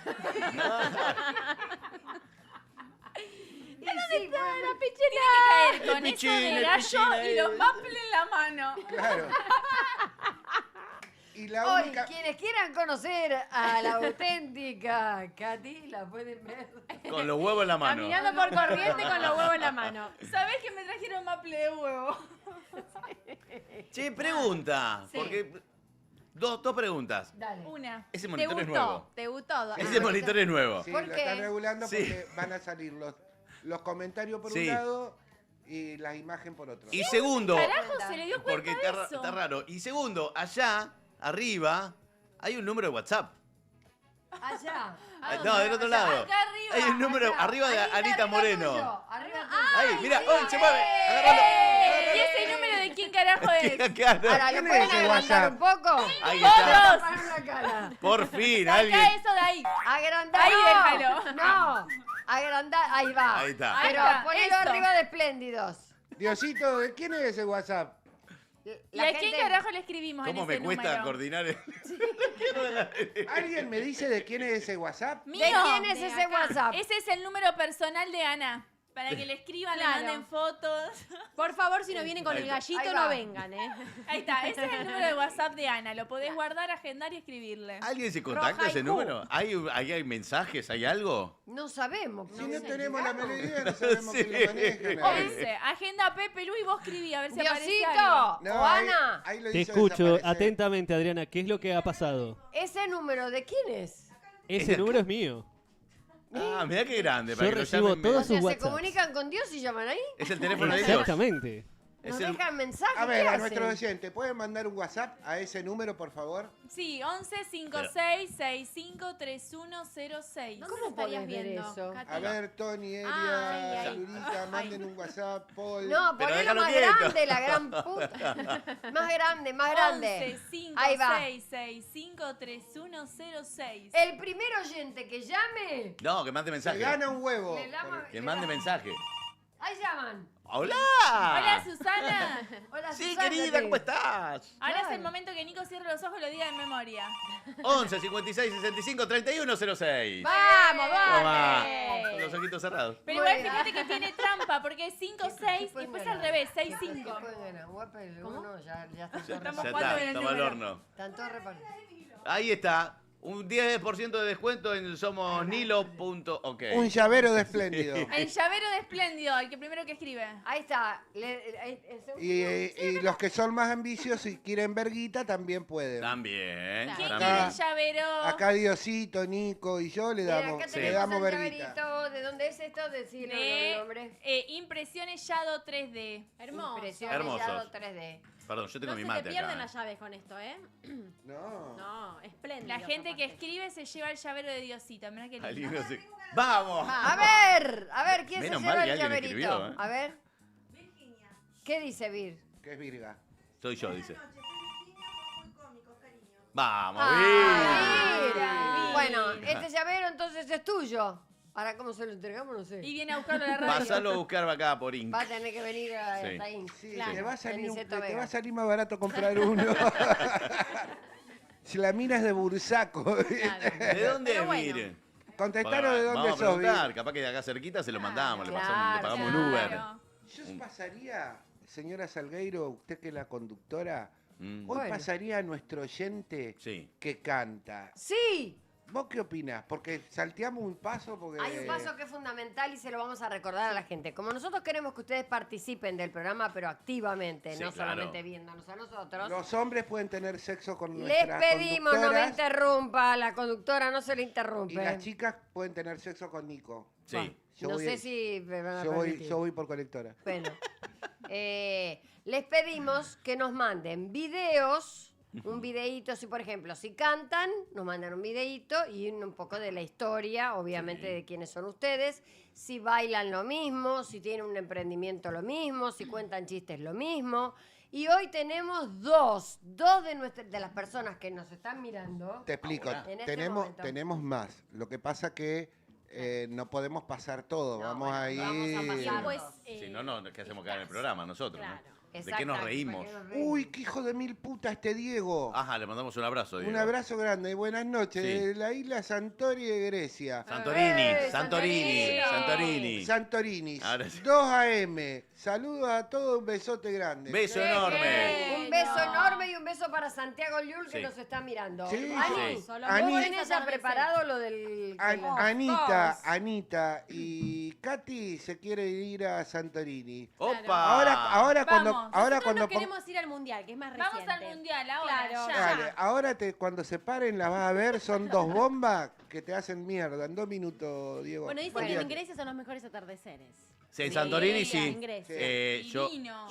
Tiene que caer con El eso pichín, de el gallo pichín y los maples en la mano. Claro. Y la Hoy, única... quienes quieran conocer a la auténtica Katy, la pueden ver. Con los huevos en la mano. Caminando por corriente con los huevos en la mano. ¿Sabés que me trajeron maple de huevo? Che, pregunta. Sí. Porque. Dos preguntas. Dale. Una. Ese ¿Te monitor es gustó? nuevo. ¿Te gustó? Ese monitor es nuevo. Sí, ¿Por lo qué? están regulando Sí. porque van a salir los comentarios por Sí. un lado y la imagen por otro. Y segundo, Carajo, se le dio cuenta porque de eso. está raro. Y segundo, allá, arriba, hay un número de WhatsApp. Allá. No, del otro lado. Acá arriba. Hay un número arriba de Anita arriba Moreno. tuyo, arriba Ahí, mira, ¡oh, se mueve! Agárralo. ¿Y ese número de quién carajo es? Claro. Ahora, ¿lo ¿Quién pueden es ese agrandar WhatsApp? un poco? Ahí está. Para una cara. Por fin, Saca alguien. eso de ahí. Agrandar. Ahí no, déjalo. No. Agrandar. Ahí va. Ahí está. Ahí Pero está, ponelo eso. arriba de espléndidos. Diosito, ¿de quién es ese WhatsApp? ¿Y a quién carajo le escribimos ¿Cómo en me ese cuesta número? coordinar el... ¿Alguien me dice de quién es ese WhatsApp? Mío. ¿De quién es de ese acá. WhatsApp? Ese es el número personal de Ana. Para que le escriban, Claro. le manden fotos. Por favor, si no vienen con Ahí el va. gallito, Ahí va. no vengan, ¿eh? Ahí está, ese es el número de WhatsApp de Ana. Lo podés guardar, agendar y escribirle. ¿Alguien se contacta Roja y ese Q. número? ¿Hay mensajes? ¿Hay algo? No sabemos. Si no tenemos la llegamos. melodía, no sabemos Sí. quién lo maneja. 11. Agenda Pepe Lu y vos escribí a ver si aparece Diosito algo. No, o Ana, ahí lo Te hizo escucho desaparecer. atentamente, Adriana. ¿Qué es lo que ha pasado? ese número, ¿de quién es? Ese número es mío. Ah, mirá qué grande. Yo para que lo recibo llamen. todos O sea, sus ¿se WhatsApp. comunican con Dios y llaman ahí? Es el teléfono de Dios. Exactamente. Es Nos el- dejan mensajes. A ver, ¿qué a nuestros hacen? oyentes, ¿pueden mandar un WhatsApp a ese número, por favor? Sí, 11 56 65 3106. ¿Dónde ¿Cómo lo estarías podés ver viendo, eso? Katy? A ver, Tony, Ay, Elia, ay. Lurita, manden un WhatsApp, Paul. No, Pero ponelo déjalo más quieto. grande, la gran puta. Más grande, más grande. 11 5 Ahí va. 6 65 3106. El primer oyente que llame, No, que mande Se mensaje. gana un huevo. le damos- Que le mande damos- mensaje. Ahí llaman. ¡Hola! Hola, Susana. Hola, Sí, Susana, querida, te- ¿cómo estás? Ahora es Claro. el momento que Nico cierre los ojos y lo diga en memoria. 11 56 65 31 06. ¡Vamos, Toma. vale! Con los ojitos cerrados. Pero Muy igual bien. fíjate que tiene trampa porque es 5 6 y pueden después ganar? al revés, 6 ¿Qué 5. pueden ganar? Guapa, el uno, ya están todos Estamos Ya repartidos. jugando está, bien el toma el número. horno. Están todos repartidos. Ahí está. Un 10% de descuento en somosnilo.ok. Un llavero de espléndido. El llavero de espléndido, el que primero que escribe. Ahí está. El segundo. Y los que son más ambiciosos y quieren verguita también pueden. También. ¿Quién también. quiere el llavero? Acá Diosito, Nico y yo le Mira, damos, acá Sí. le tenemos damos el verguita. llaverito. ¿De dónde es esto? Decirlo el nombre. De Impresiones Yado 3D. Hermoso. Impresiones Hermosos. Yado 3D. Perdón, yo tengo No mi se mate te pierden acá. las llaves con esto, ¿eh? No. No, espléndido. La gente que aparte. escribe se lleva el llavero de Diosito. Mirá qué Alguien lindo. no sé- ¡Vamos! A ver, ¿quién Menos se mal lleva que el alguien llaverito? escribió, ¿eh? A ver. ¿Qué dice Vir? Que es Virga. Soy yo, dice. ¡Vamos, Ah, Vir! Vir. Bueno, este llavero entonces es tuyo. Ahora, ¿cómo se lo entregamos? No sé. Y viene a buscarlo a la radio. Pásalo a buscar acá por Inc. Va a tener que venir a Sí. ahí. Sí, Claro. te, va a salir Aniceto te Vega. va a salir más barato comprar uno. Si la mina es de Bursaco. ¿De dónde Pero es bueno. Vir? Contestaron de dónde Vamos a sos, Vir. preguntar, capaz que de acá cerquita se lo mandamos, le pagamos un Uber. Claro. Yo pasaría, señora Salgueiro, usted que es la conductora, Mm, hoy Bueno. pasaría a nuestro oyente Sí. que canta. Sí, ¿Vos qué opinás? Porque salteamos un paso porque... hay un paso que es fundamental y se lo vamos a recordar a la gente. Como nosotros queremos que ustedes participen del programa, pero activamente, Sí, no claro. solamente viéndonos a nosotros. Los hombres pueden tener sexo con Les nuestras pedimos, no me conductoras interrumpa, la conductora no se le y interrumpe. las chicas pueden tener sexo con Nico. Sí. Yo no voy- sé si me van a Yo voy, permitir. yo voy por colectora. Bueno, les pedimos que nos manden videos, un videíto, si por ejemplo, si cantan, nos mandan un videíto y un poco de la historia, obviamente Sí. de quiénes son ustedes, si bailan lo mismo, si tienen un emprendimiento lo mismo, si cuentan chistes lo mismo. Y hoy tenemos dos de las personas que nos están mirando. Te explico, Ahora. En este tenemos, momento. tenemos más. Lo que pasa que no podemos pasar todo. No, vamos bueno, ahí. vamos a pasar. Pues, Si no, no, ¿qué hacemos acá en el programa nosotros? Claro. ¿no? ¿De qué nos reímos? Uy, qué hijo de mil puta este Diego. Ajá, le mandamos un abrazo, Diego. Un abrazo grande, buenas noches. Sí. De la isla Santori de Grecia. Santorini, Santorini. Santorini. Santorini. Ahora sí. 2 AM. Saludos a todos, un besote grande. Beso enorme. Un beso enorme y un beso para Santiago Llull que Sí. nos está mirando. Sí, Ani, sí. Solo Ani- ¿vos por tenés esa ya atardecer. preparado lo del... Anita y Katy se quiere ir a Santorini. Opa. Ahora cuando, Vamos. ahora Nosotros cuando nos queremos ir al mundial, que es más Vamos reciente. al mundial ahora. Claro. ya. Dale, ahora cuando se paren las vas a ver, son 2 bombas que te hacen mierda. En 2 minutos, Diego. Bueno, dicen que en Grecia son los mejores atardeceres. Sí, en Santorini Sí, sí. en Grecia. Yo Divino.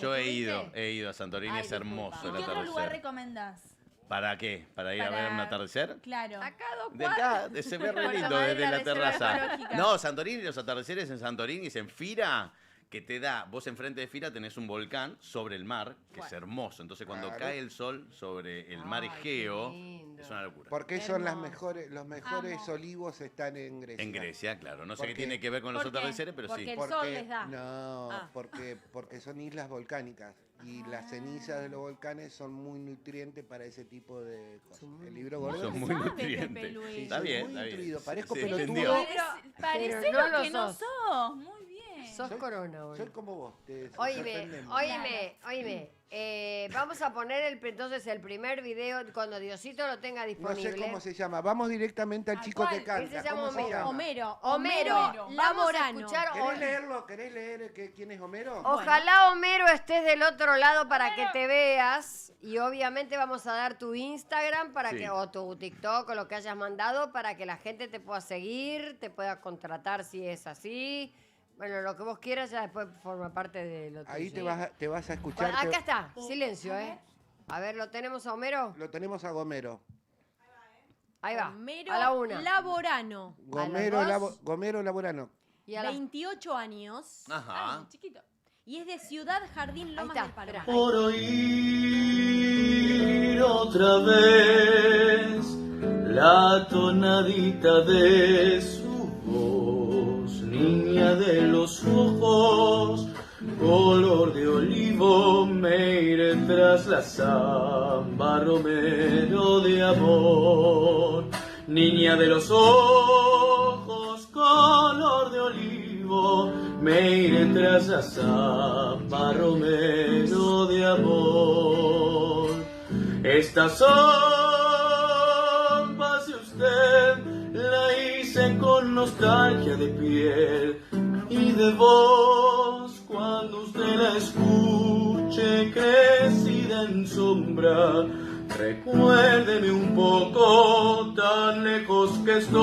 he ido a Santorini, Ay, es hermoso disculpa. el ¿Y qué otro lugar atardecer. recomendás? ¿Para qué? ¿Para ir a Para- ver un atardecer? Claro. Acá 2 De acá, se ve re Por lindo tomar desde la la reserva terraza. ecológica. No, Santorini, los atardeceres en Santorini es en Fira, que te da, vos enfrente de Fira tenés un volcán sobre el mar, que es hermoso. Entonces cuando Claro. cae el sol sobre el mar Ay, qué Egeo, lindo. es una locura. Porque son las Hermoso. mejores, los mejores Amo. olivos están en Grecia. En Grecia, claro. No sé ¿Por qué qué? tiene que ver con los ¿Por qué? atardeceres, pero Porque sí. el sol les da. No, Ah. porque son islas volcánicas y las cenizas de los volcanes son muy nutrientes para ese tipo de cosas. El libro gordo Son es- muy sabe, nutrientes. Pepe Luis. Sí, Está soy bien, muy está bien. instruido, parezco Sí, pelotudo. entendió. Parece Pero no lo lo que no sos. sos. Muy bien. Sos Soy- corona, boludo. Soy como vos. Te Oíme, sorprendemos. oíme. Vamos a poner entonces el primer video cuando Diosito lo tenga No disponible. sé cómo se llama. Vamos directamente al ¿A chico que cuál? canta. Ese se llama ¿Cómo se Homero. llama? Homero. Homero, vamos a Laborano. escuchar. ¿Querés leerlo? ¿Querés leer quién es Homero? Ojalá Homero estés del otro lado para que te veas y obviamente vamos a dar tu Instagram para Sí. que o tu TikTok o lo que hayas mandado para que la gente te pueda seguir, te pueda contratar si es así. Bueno, lo que vos quieras ya después forma parte de lo tuyo. Ahí te vas a escuchar. Bueno, acá está, silencio, ¿eh? A ver, ¿lo tenemos a Homero? Lo tenemos a Gomero. Ahí va, Homero a la una. Laborano. Gomero, ¿A los dos? Gomero Laborano. Y a la... 28 años. Ajá. Ay, chiquito. Y es de Ciudad Jardín Lomas está, del Palomar. espera. Por oír otra vez la tonadita de su voz, niña de los ojos, color de olivo, me iré tras la samba, romero de amor, niña de los ojos, color de olivo, me iré tras la samba, romero de amor. Esta samba, si usted la hice con nostalgia de piel y de voz, cuando usted la escuche crecida en sombra, recuérdeme un poco tan lejos que estoy.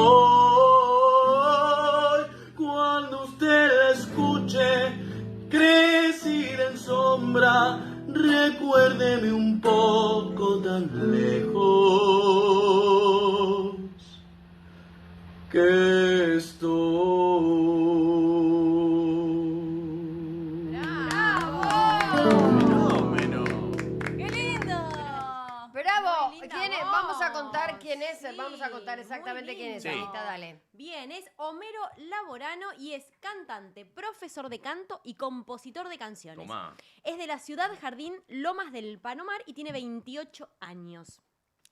Cuando usted la escuche crecida en sombra, recuérdeme un poco tan lejos que estoy. Fenómeno. ¡Qué lindo! ¡Bravo! Muy linda ¿Quién es? voz. Vamos a contar quién es. Sí, Vamos a contar exactamente muy quién es. Sí. Anita, dale. Bien, es Homero Laborano y es cantante, profesor de canto y compositor de canciones. Tomá. Es de la Ciudad Jardín Lomas del Palomar y tiene 28 años.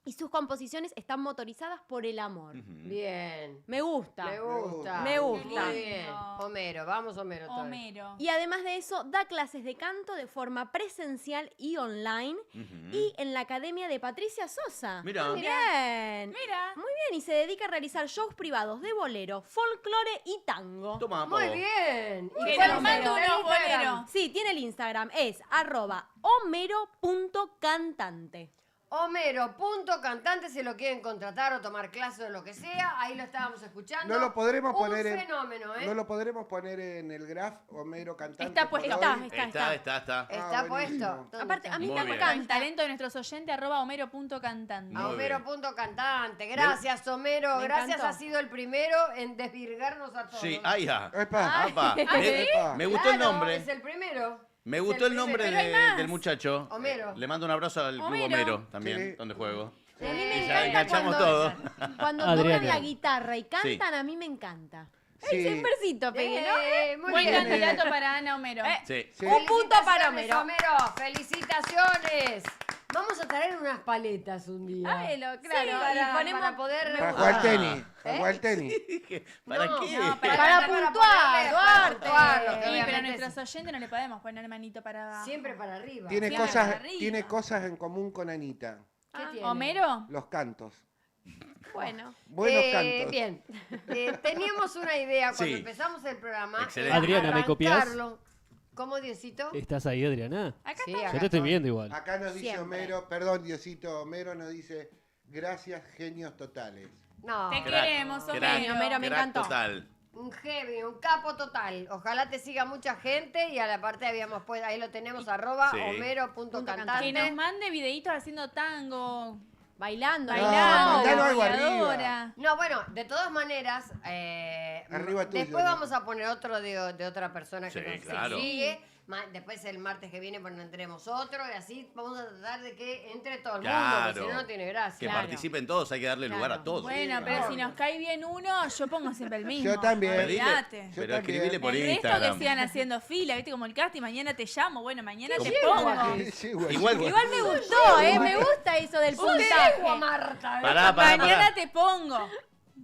Y sus composiciones están motorizadas por el amor. Ujú. Bien. Me gusta. Me gusta. Me gusta. Muy bien. Homero, vamos Homero. otra vez. Homero. Y además de eso, da clases de canto de forma presencial y online Ujú. y en la Academia de Patricia Sosa. Mira. Bien. Mira. Muy bien, y se dedica a realizar shows privados de bolero, folclore y tango. Toma, Muy Pavo. bien. Que cuál nos es mande el unos Instagram? boleros. Sí, tiene el Instagram, es @homero.cantante. Homero.cantante, si lo quieren contratar o tomar clase o lo que sea, ahí lo estábamos escuchando. No lo podremos poner Un en. fenómeno, ¿eh? No lo podremos poner en el graph Homero cantante. Está puesto. por Está, hoy. está. Está. Está buenísimo. puesto. ¿Dónde Aparte, está? a mí Muy me bien. El encanta. talento de nuestros oyentes, @homero.cantante. A Muy bien. Homero.cantante. Gracias, Homero. Me Gracias, encantó. has sido el primero en desvirgarnos a todos. Sí, ahí ya. Epa. Apa. Epa. Me gustó el Claro, nombre. Es el primero. Me Es gustó el primero. nombre Pero hay más. del muchacho. Homero. Le mando un abrazo al Club Homero. Homero también, Sí. donde juego. A mí me Y ya encanta enganchamos cuando, todo. cuando Adriana. tocan la guitarra y cantan, Sí. a mí me encanta. Sí. Un versito, Pegue, ¿no? Muy Buen bien. candidato para Ana Homero. Sí. Sí. Un punto para Felicitaciones, Homero. Felicitaciones. Vamos a traer unas paletas un día. Claro, Sí, claro. para, y ponemos para poder... Para jugar Ah. tenis. Para ¿Eh? jugar tenis. ¿Para No, qué? no, Para puntuar, Duarte. puntuar, lo que Sí, pero a obviamente nuestros oyentes no le podemos poner manito para abajo. siempre para arriba. Tiene Siempre cosas, para arriba. tiene cosas en común con Anita. ¿Qué tiene? ¿Homero? Los cantos. Bueno. Buenos cantos. Bien, teníamos una idea cuando Sí. empezamos el programa. Excelente. era Adriana, ¿me copias? arrancarlo. ¿Cómo, Diosito? ¿Estás ahí, Adriana? Acá Sí, está. acá Yo te estoy estoy. viendo igual. Acá nos dice Siempre. Homero, perdón Diosito, Homero nos dice, gracias genios totales. No, Te Crack, queremos, crack, Homero. Homero, me crack encantó. total. un heavy, un capo total. Ojalá te siga mucha gente y a la parte habíamos pues ahí lo tenemos Sí. @homero.cantante. Que nos mande videitos haciendo tango. Bailando. Bailando, mandalo algo bailadora. No, bueno, de todas maneras, Arriba tuyo, después ¿no? vamos a poner otro de otra persona que Sí, nos claro. sigue. Después el martes que viene pondremos otro y así vamos a tratar de que entre todo el mundo, Claro. porque si no, no tiene gracia. Que Claro. participen todos, hay que darle lugar a todos. Bueno, Sí, pero claro. si nos cae bien uno, yo pongo siempre el mismo. Yo también. Olvídate. Yo Pero también. escribile por El resto que Instagram. sigan haciendo fila, viste, como el casting, mañana te llamo, bueno, mañana te yegua pongo. que Sí, güey, Igual sí, que- güey. Igual me gustó, me gusta eso del puntaje. Yegua, Marta, ¿eh? Pará, Mañana te pongo.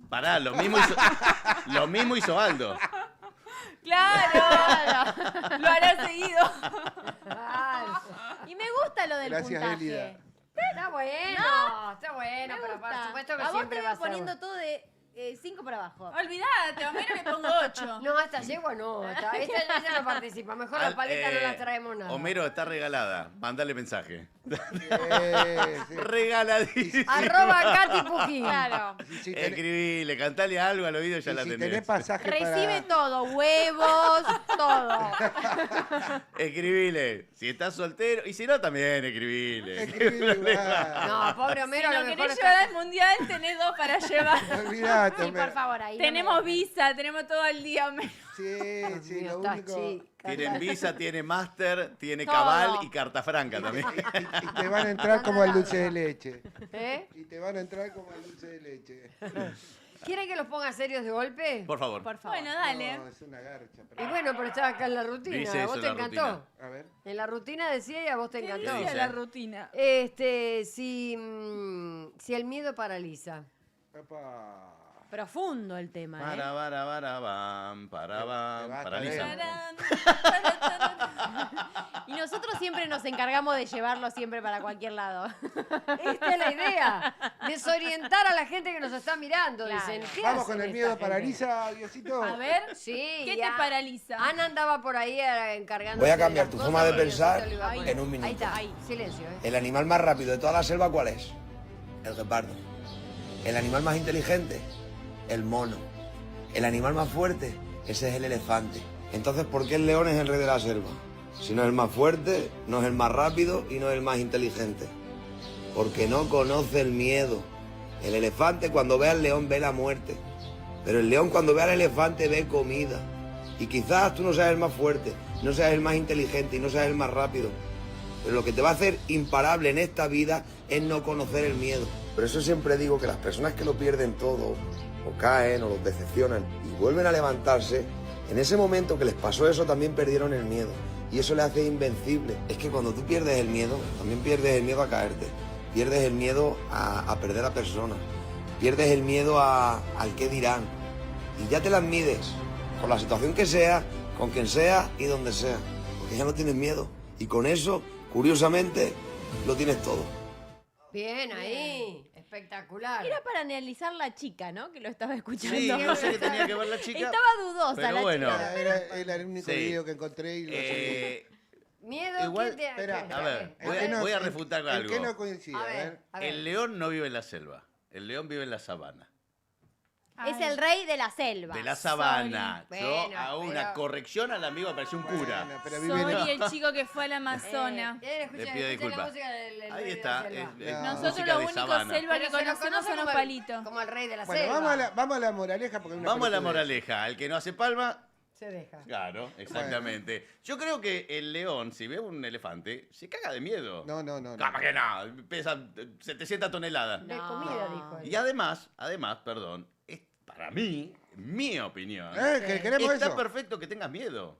Pará, lo mismo hizo Aldo. Claro. Lo hará seguido. Y me gusta lo del Gracias, puntaje. Elida. Está bueno, está bueno, Me pero por gusta. supuesto que a vos siempre te va a voy ser. poniendo todo de 5 para abajo. Olvídate, Homero le pongo 8. No, esta yegua no, ella no participa. Mejor las paletas no las traemos nada. Homero está regalada. Mándale mensaje. Sí. Regaladísimo. @Katy Pujín. Claro. Y si tenés- Escribile, cantale algo al oído, ya y la si tenés. tenés pasaje Recibe para... todo, huevos, todo. Escribile. Si estás soltero. Y si no, también escribile. Escribile igual. No, pobre Si Homero, a lo lo mejor querés está... llevar al mundial, tenés 2 para llevar. Olvídate, Sí, Homero. por favor, ahí. no Tenemos me- visa, tenemos todo el día, Homero. Sí, sí, Mío, lo está único... chica. Tienen visa, tiene máster, tiene Todo. cabal y carta franca también. Y te van a entrar como al dulce de leche. ¿Eh? Y te van a entrar como al dulce de leche. ¿Quieren que los ponga serios de golpe? Por favor. Por favor. Bueno, dale. No, es una garcha. Y bueno, pero estaba acá en la rutina. Dice ¿A eso vos en te la encantó? rutina. A ver. En la rutina decía y a vos te encantó. dice? la rutina. Si el miedo paraliza. Papá. Profundo el tema, ¿eh? Bam, para bam, basta, paraliza. Y nosotros siempre nos encargamos de llevarlo siempre para cualquier lado. Esta es la idea. Desorientar a la gente que nos está mirando. Claro. Dicen, ¿qué Vamos hacen con el esta miedo gente? paraliza, Diosito. A ver, Sí. ¿qué ya. te paraliza? Ana andaba por ahí encargando. Voy a cambiar tu forma de pensar en un Ahí minuto. está, ahí. Silencio, ¿eh? ¿El animal más rápido de toda la selva cuál es? El guepardo. ¿El animal más inteligente? El mono. ¿El animal más fuerte? Ese es el elefante. Entonces, ¿por qué el león es el rey de la selva? Si no es el más fuerte, no es el más rápido y no es el más inteligente. Porque no conoce el miedo. El elefante cuando ve al león ve la muerte. Pero el león cuando ve al elefante ve comida. Y quizás tú no seas el más fuerte, no seas el más inteligente y no seas el más rápido. Pero lo que te va a hacer imparable en esta vida es no conocer el miedo. Por eso siempre digo que las personas que lo pierden todo, o caen, o los decepcionan, y vuelven a levantarse, en ese momento que les pasó eso también perdieron el miedo. Y eso le hace invencible. Es que cuando tú pierdes el miedo, también pierdes el miedo a caerte. Pierdes el miedo a perder a personas. Pierdes el miedo al qué dirán. Y ya te las mides, con la situación que sea, con quien sea y donde sea. Porque ya no tienes miedo. Y con eso, curiosamente, lo tienes todo. Bien, ahí. Espectacular. Era para analizar la chica, ¿no? Que lo estaba escuchando. Sí, no sé qué tenía que ver la chica. Estaba dudosa Pero la bueno. chica. Era el único Sí. video que encontré y lo seguí. Miedo, Igual- ¿quién te... Espera, qué? A ver, ¿Qué? voy ¿En qué no- voy a en- refutar ¿En algo. qué no coincide? A ver, a ver. El león no vive en la selva. El león vive en la sabana. Es el rey de la selva. De la sabana. Sorry. Yo Bueno, hago una pero- corrección al amigo, me pareció un cura. Bueno, pero vive en- Sorry, el chico que fue al Amazonas. Escucha, Le pido escucha disculpas. la música del Ahí rey de está. la selva. es No. Nosotros música lo de único sabana. selva Pero que se lo conocemos conoce son los como palitos. como el rey de la Bueno, selva. vamos a la moraleja porque hay una Vamos a la pelotudez. moraleja. El que no hace palma, Se deja. claro, exactamente. Yo creo que el león, si ve un elefante, se caga de miedo. No, no, no. no. ¿Cómo que no? Pesa 700 toneladas. De No. comida, dijo él. Y además, perdón, para mí, mi opinión, ¿Que queremos está eso? perfecto que tengas miedo.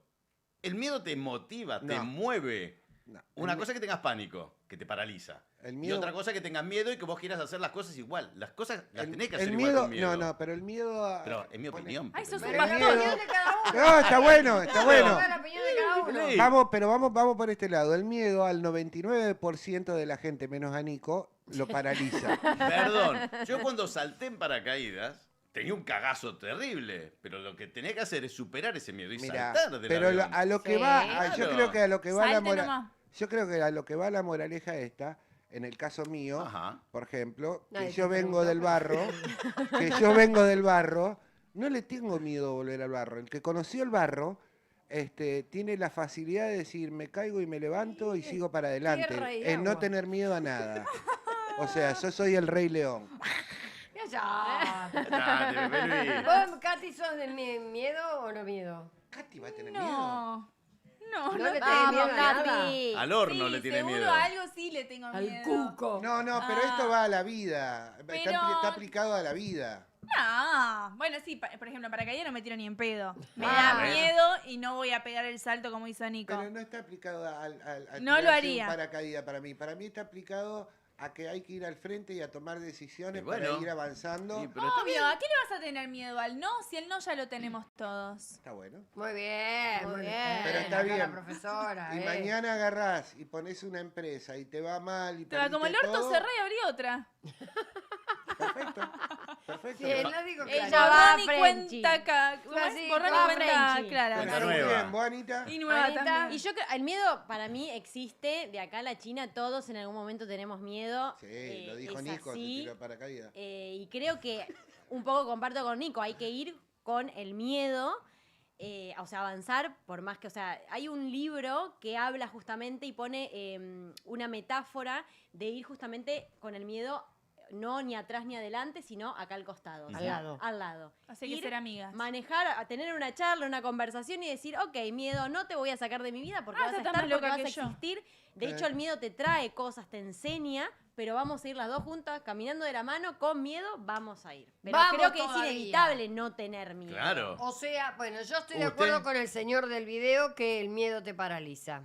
El miedo te motiva, te No. mueve. No, Una el cosa es que tengas pánico, que te paraliza. El Y miedo- otra cosa es que tengas miedo y que vos quieras hacer las cosas igual. Las cosas las el- tenés que el hacer miedo, igual con miedo. No, pero el miedo... Pero es mi pone- opinión. Ay, sos pero- un Pero la miedo- opinión de cada uno. No, está bueno, está bueno. La opinión de cada uno. Sí. Vamos por este lado. El miedo al 99% de la gente, menos a Nico, lo paraliza. Perdón, yo cuando salté en paracaídas tenía un cagazo terrible, pero lo que tenía que hacer es superar ese miedo y Mira, saltar del pero avión. a lo que Sí, va, yo claro. creo que a lo que va la Salte moraleja, nomás. yo creo que a lo que va la moraleja esta, en el caso mío, Ajá. por ejemplo, Nadie que te yo vengo preguntó, del pero- barro, que yo vengo del barro, no le tengo miedo a volver al barro. El que conoció el barro, tiene la facilidad de decir, me caigo y me levanto y sigo para adelante, tierra y en no agua. tener miedo a nada. O sea, yo soy el Rey León. Ya. Dale, Belvi. ¿Vos, Katy, sos de miedo o no miedo? Katy va a tener miedo. No. No, No no. le tenés Vamos, miedo a nada. Katy. Al horno Sí, le tiene seguro miedo. a algo sí le tengo Al miedo. cuco. No, pero Ah. esto va a la vida. Pero- Está aplicado a la vida. No. Bueno, sí, por ejemplo, paracaídas no me tiro ni en pedo. Me Ah, da bueno. miedo y no voy a pegar el salto como hizo Nico. Pero no está aplicado a No lo tirarse haría. un paracaídas para mí. Para mí está aplicado a que hay que ir al frente y a tomar decisiones Y bueno. para ir avanzando. Sí, pero está Obvio, ¿a qué le vas a tener miedo al no si el no ya lo tenemos todos? Está bueno. Muy bien, muy bien. Pero está Acá bien. La profesora, Y mañana agarrás y pones una empresa y te va mal y Te va como el perdiste orto, todo. cerrá y abrí otra. Perfecto. Perfecto. Sí, él lo dijo Ella claro. va Borrón y Frenchi. cuenta Así, borrón y va cuenta Frenchi. clara. Cuenta Muy nueva. bien, ¿vos, Anita? Y nueva Anita. también. Y yo creo, el miedo para mí existe, de acá a la China todos en algún momento tenemos miedo. Sí, lo dijo es Nico, se así. tiró paracaídas. Y creo que un poco comparto con Nico, hay que ir con el miedo, o sea, avanzar por más que, o sea, hay un libro que habla justamente y pone una metáfora de ir justamente con el miedo, no ni atrás ni adelante, sino acá al costado. o Al sea, lado. Al lado. Así que Ir, ser amigas. manejar, a tener una charla, una conversación y decir, ok, miedo, no te voy a sacar de mi vida porque vas a estás estar, más porque loca vas a que yo. existir. De hecho, el miedo te trae cosas, te enseña, pero vamos a ir las dos juntas, caminando de la mano, con miedo, vamos a ir. Pero Vamos creo que todavía. es inevitable no tener miedo. Claro. O sea, bueno, yo estoy de ¿Usted? acuerdo con el señor del video que el miedo te paraliza.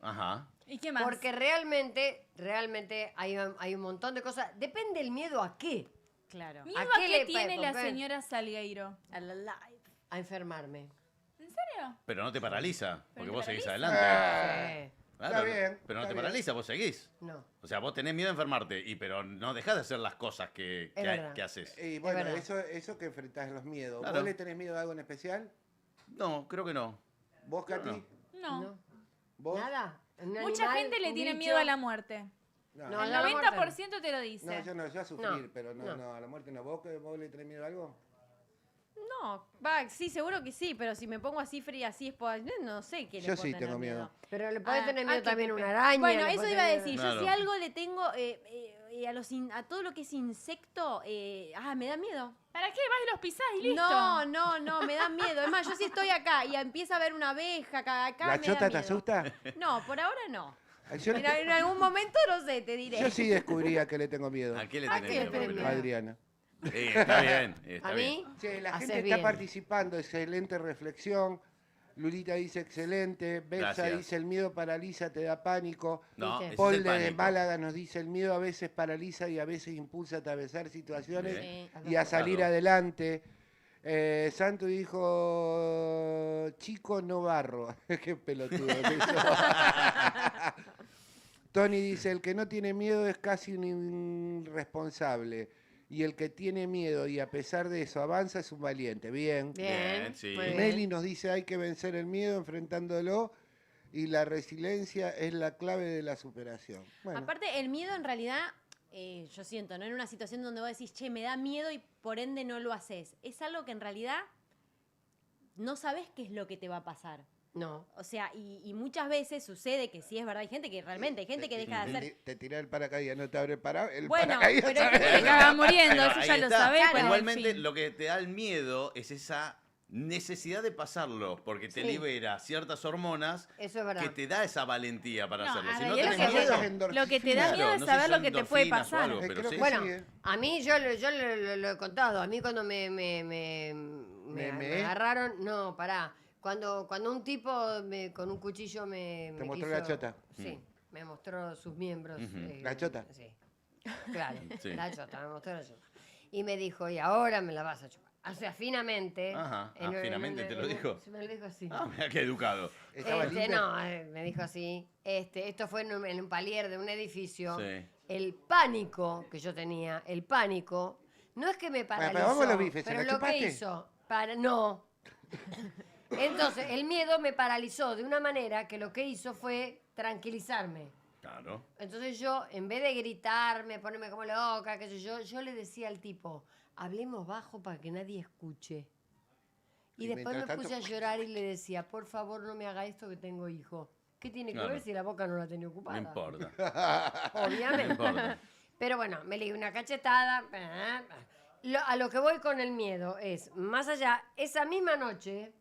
Ajá. ¿Y qué más? Porque realmente hay un montón de cosas. Depende el miedo a qué. Claro. ¿Miedo ¿a a qué qué le tiene pego? la ¿Qué? señora Salgueiro? A la live. A enfermarme. ¿En serio? Pero no te paraliza, porque te vos seguís paraliza. adelante. Sí. Claro, Está bien, pero no está te bien. paraliza, vos seguís. No. O sea, vos tenés miedo a enfermarte, pero no dejás de hacer las cosas que verdad. haces. Y bueno, verdad. eso que enfrentás los miedos. Claro. ¿Vos le tenés miedo a algo en especial? No, creo que no. ¿Vos, Katy? No. No. No. ¿Vos? Nada. Un Mucha animal, gente le un tiene bicho. miedo a la muerte. No, No, El a la 90% te lo dice. No, yo no, yo a sufrir, No, pero no. no, a la muerte no. ¿Vos le tenés miedo a algo? No, va, sí, seguro que sí, pero si me pongo así fría, así es no sé qué le Yo puedo sí tener tengo miedo. Pero le podés Ah, tener ah, miedo que también a te una pe- araña. Bueno, le eso podés iba a tener- decir. Claro. Yo si algo le tengo a todo lo que es insecto, me da miedo. ¿Para qué? Vas y los pisás y listo. No, me da miedo. Es más, yo si estoy acá y empieza a ver una abeja acá ¿La me da chota te miedo. asusta? No, por ahora no. Yo, En algún momento, no sé, te diré. yo sí descubrí a qué le tengo miedo. ¿A qué le ¿A tenés qué le miedo? tenés Belén? miedo? A Adriana. Sí, está bien, está ¿A bien. mí? Sí, la Haces gente bien. está participando, excelente reflexión. Lulita dice excelente. Belsa Gracias. dice el miedo paraliza, te da pánico. No, ¿Viste? ese es Paul el de pánico. Málaga nos dice el miedo a veces paraliza y a veces impulsa a atravesar situaciones Sí. y a salir Claro. adelante. Santo dijo chico no barro. Qué pelotudo que sos. Tony dice el que no tiene miedo es casi un irresponsable y el que tiene miedo y a pesar de eso avanza es un valiente. Bien. Bien. Sí. muy bien. Meli nos dice hay que vencer el miedo enfrentándolo y la resiliencia es la clave de la superación. Bueno, Aparte, el miedo en realidad, yo siento, ¿no? En una situación donde vos decís, che, me da miedo y por ende no lo haces. Es algo que en realidad no sabés qué es lo que te va a pasar. No. O sea, y muchas veces sucede que sí es verdad, hay gente que realmente, hay gente que deja de hacer... te tiré el paracaídas, no te abre el Bueno, paracaídas. pero hay ¿sabes? gente Te cagas muriendo, Pero eso ahí ya lo está. sabés. Claro. pero en Igualmente, fin. lo que te da el miedo es esa necesidad de pasarlo, porque te Sí. libera ciertas hormonas Eso es verdad. que te da esa valentía para No, hacerlo. a Si ver, no y es tenés lo que miedo, Lo que te da Claro, miedo es no sé saber si lo son que te puede endorfinas o pasar. algo, pero creo sí. que Bueno, sí, a mí yo lo he contado. A mí cuando me agarraron, no, pará. Cuando un tipo con un cuchillo me Te mostró quiso- la chota. Sí, me mostró sus miembros. Ujú. ¿La chota? Sí, claro, Sí. la chota, me mostró la chota. Y me dijo, y ahora me la vas a chupar. O sea, finamente. Ajá. Ah, finamente te lo dijo. Se me lo dijo así. Ah, mira qué educado. ¿Estaba limpia? No, me dijo así. Esto fue en un palier de un edificio. Sí. El pánico que yo tenía, el pánico, no es que me paralizó, pero vamos a los bifes, ¿se pero la lo que chupaste? hizo, no. Entonces, el miedo me paralizó de una manera que lo que hizo fue tranquilizarme. Claro. Entonces yo, en vez de gritarme, ponerme como loca, qué sé yo le decía al tipo, hablemos bajo para que nadie escuche. Y Y después me mientras puse a tanto- llorar y le decía, por favor no me haga esto que tengo hijo. ¿Qué tiene que Claro. ver si la boca no la tenía No ocupada? importa. No Obviamente. importa. Pero bueno, me leí una cachetada. A lo que voy con el miedo es, más allá, esa misma noche,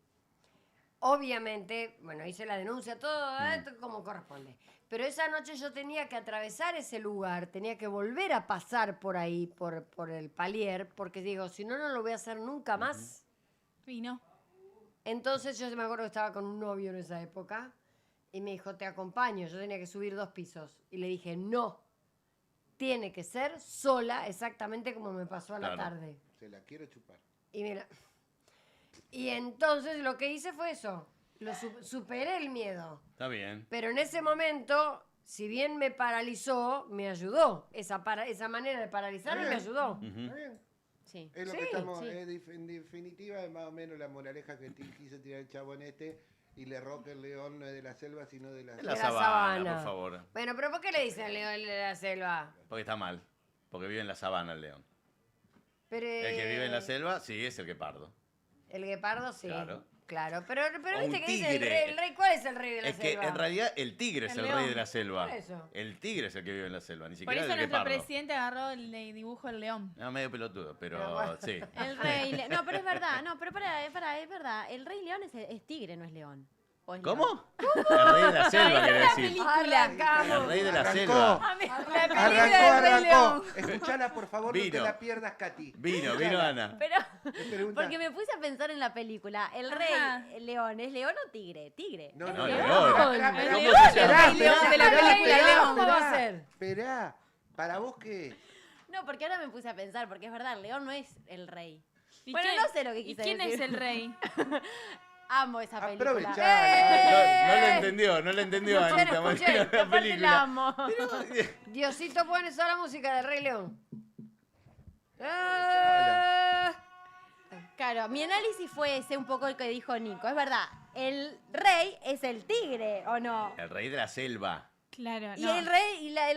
obviamente, bueno, hice la denuncia, todo como corresponde. Pero esa noche yo tenía que atravesar ese lugar, tenía que volver a pasar por ahí, por el palier, porque digo, si no, no lo voy a hacer nunca más. Y no. Entonces yo me acuerdo que estaba con un novio en esa época y me dijo, te acompaño. Yo tenía que subir 2 pisos. Y le dije, no, tiene que ser sola exactamente como me pasó a la Claro. tarde. Se la quiero chupar. Y mira, y entonces lo que hice fue eso, superé el miedo. Está bien. Pero en ese momento, si bien me paralizó, me ayudó. Esa manera de paralizarme me ayudó. Ujú. ¿Está bien? Sí. Es lo Sí, que estamos, sí. en definitiva es más o menos la moraleja que quiso tirar el chabón y le roca el león no es de la selva sino de la... Es la De la sabana, sabana. por favor. Bueno, pero ¿por qué le dicen león de la selva? Porque está mal. Porque vive en la sabana el león. Pero, El que vive en la selva, sí, es el guepardo. El guepardo, sí. Claro. Claro, pero O viste un que dice tigre. el rey, ¿cuál es el rey de la Es que selva? en realidad el tigre es El el rey de león. la selva. Por eso. El tigre es el que vive en la selva, ni Por siquiera eso el nuestro guepardo. presidente agarró el dibujo del león. No, medio pelotudo, pero Pero bueno. sí. El rey león. No, pero es verdad. No, pero para, es verdad. El rey león es tigre, no es león. ¿O es león? ¿Cómo? El rey de la selva, quiere decir. Arrancamos. El rey de la Arrancó. selva. La película del Rey León. Escuchala, por favor, no Vino. te la pierdas, Katy. Vino Ana. Pero, Me pregunta- porque me puse a pensar en la película. ¿El rey león es león o tigre? Tigre. No, ¿Es No, león? león. El ¿Cómo león se es llama? el león de la película León. ¿Cómo va a ser? Esperá, ¿para vos qué? No, porque ahora me puse a pensar, porque es verdad, el león no es el rey. ¿Y Bueno, quién- no sé lo que ¿Y quise quién decir. es el rey? Amo esa película. Aprovechá. No le entendió Anita escuché, Marina la Aparte la película. amo. Diosito pone sola la música del Rey León. Claro, mi análisis fue ese un poco el que dijo Nico. Es verdad, el rey es el tigre, ¿o no? El rey de la selva. Claro, ¿Y no. el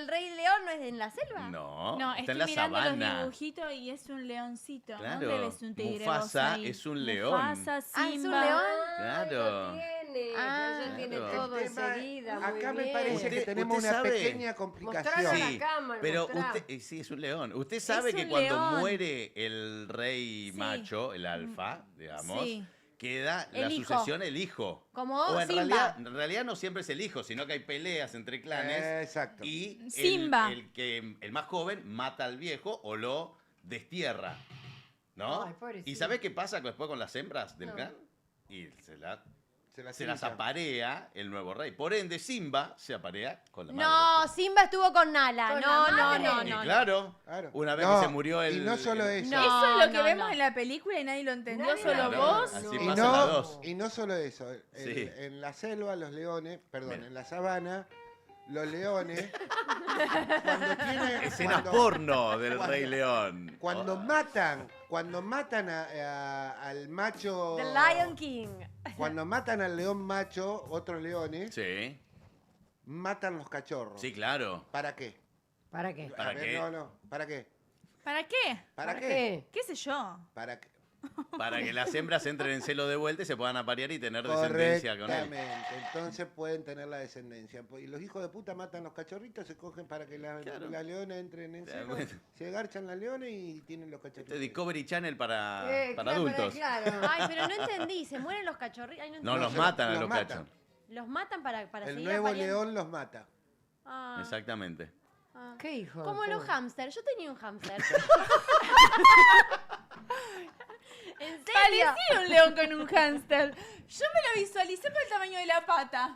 rey león no es en la selva? No, No, está estoy en la mirando los sabana. dibujitos y es un leoncito. Claro, ¿Dónde ves un tigre Mufasa vos ahí? es un león. Mufasa, Ah, ¿es un Simba. león? Claro. Lo tiene, Ah, ya tiene claro. todo El tema- enseguida. muy acá me bien. parece que Usted- tenemos usted una sabe. pequeña Mostralo complicación. a la Sí, cámara, pero mostrá. usted, sí, es un león. Usted sabe Es que un cuando león. muere el rey Sí. macho, el alfa, digamos, Sí. queda El la hijo. sucesión el hijo. Como O en Simba. realidad no siempre es el hijo, sino que hay peleas entre clanes Exacto. y Simba. el más joven mata al viejo o lo destierra. ¿No? Ay, pobrecito. ¿Y sabe qué pasa después con las hembras del No. clan? Y se las cinchan. aparea el nuevo rey. Por ende, Simba se aparea con la No, madre. Simba estuvo con Nala. Con No, la no, madre. no, Y no. claro, Claro. una vez No, que se murió el... Y no solo el- eso. No. Eso es lo que vemos no. en la película y nadie lo entendió, Nadie solo lo- vos. Así Y pasa no, la dos. y no solo eso, Sí. en la selva los leones, perdón, Bien. en la sabana, los leones, cuando tienen, Escenas cuando- porno del cuando- Rey León. Cuando Oh. matan al macho, The Lion King. cuando matan al león macho, otros leones, Sí, matan los cachorros. sí, claro. ¿Para qué? ¿Para qué? ¿Para A ver, qué? No, ¿para qué? ¿Para qué? ¿Para qué? ¿Qué sé yo? ¿Para qué? Para que las hembras entren en celo de vuelta y se puedan aparear y tener descendencia con él. Correctamente. Entonces pueden tener la descendencia. Y los hijos de puta matan los cachorritos, se cogen para que las leones entren en celo. Se garchan las leones y tienen los cachorritos. Este Discovery Channel para Claro, adultos. Claro. Ay, pero no entendí. ¿Se mueren los cachorritos? Ay, no No, entendí. los matan a los los matan. cachos. Los matan para El seguir nuevo apareando. león los mata. Ah, Exactamente. ah. ¿Qué hijo? Como los ¿Cómo? hámsters. Yo tenía un hámster. ¿En serio? Parecía un león con un hámster. Yo me lo visualicé por el tamaño de la pata.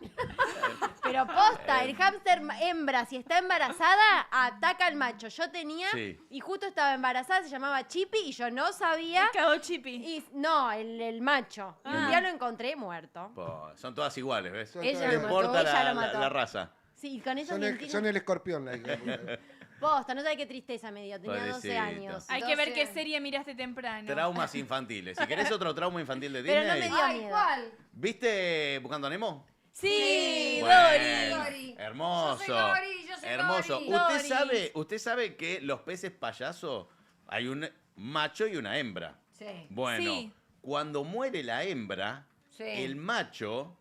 Pero posta, el hámster hembra, si está embarazada, ataca al macho. Yo tenía, Sí. y justo estaba embarazada, se llamaba Chippy, y yo no sabía. Cagó Chippy. Y, no, el macho. Y un día lo encontré muerto. Son todas iguales, ¿ves? Son Ella todas- lo No mató, importa ella la, lo mató. la raza. Sí, y con esos son dientitos. el escorpión, la hija de puta. Posta, no sabes qué tristeza me dio. Tenía 12 Pobrecito. años. Hay que ver 12 qué años. serie miraste temprano. Traumas infantiles. Si querés otro trauma infantil de Pero no Disney. me dio Ay, miedo. ¿cuál? ¿Viste Buscando a Nemo? Sí, Bueno, Dory. Dory. Hermoso. Yo soy Dory, yo soy Hermoso. Dory. Usted sabe que los peces payaso hay un macho y una hembra. Sí. Bueno, Sí. cuando muere la hembra, Sí. el macho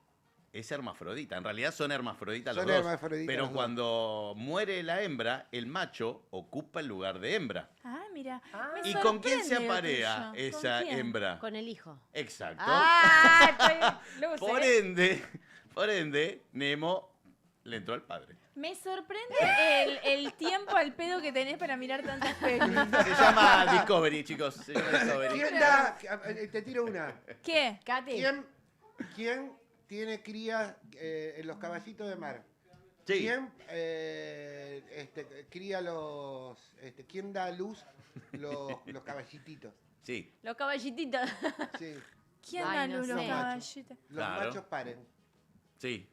es hermafrodita. En realidad son hermafroditas Son los dos. hermafroditas Pero los dos. cuando muere la hembra, el macho ocupa el lugar de hembra. Ah, mira. Ah. Me ¿Y con quién se sorprende lo aparea tuyo. ¿Con esa quién? hembra? Con el hijo. Exacto. Ah, estoy Por ende, Nemo le entró al padre. Me sorprende el tiempo al pedo que tenés para mirar tantas películas. Se llama Discovery, chicos. Se llama Discovery. ¿Quién da? Te tiro una. ¿Qué? Katy. ¿Quién tiene crías en los caballitos de mar? Sí. ¿Quién cría quién da a luz los caballititos? Sí. Los caballititos. Sí, ¿Quién Ay, da no luz sé. los caballitos? los Claro. machos paren Sí.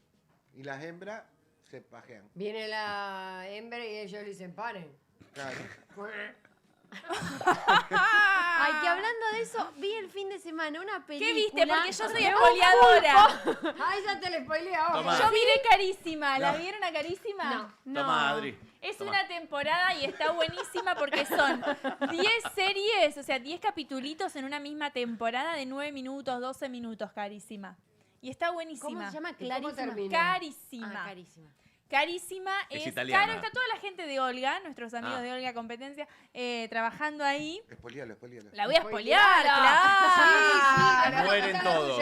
y las hembras se pajean. Viene la hembra y ellos le dicen paren. Claro. Ay, que hablando de eso, vi el fin de semana una película. ¿Qué viste? Porque yo soy de un espoliadora. Ay, ya te le spoileé ahora. Toma. Yo miré Carísima. ¿La No. vieron a Carísima? No. Toma, Adri. Es Toma. una temporada y está buenísima porque son 10 series, o sea, 10 capitulitos en una misma temporada de 9 minutos, 12 minutos, Carísima. Y está buenísima. ¿Cómo se llama? ¿Y cómo Clarísima. termina? Carísima. Ah, carísima. Carísima Es es italiana. caro. Está toda la gente de Olga, nuestros amigos Ah. de Olga Competencia, trabajando ahí. Espolialo. La voy a spoilear, Ah, claro. Mueren todos.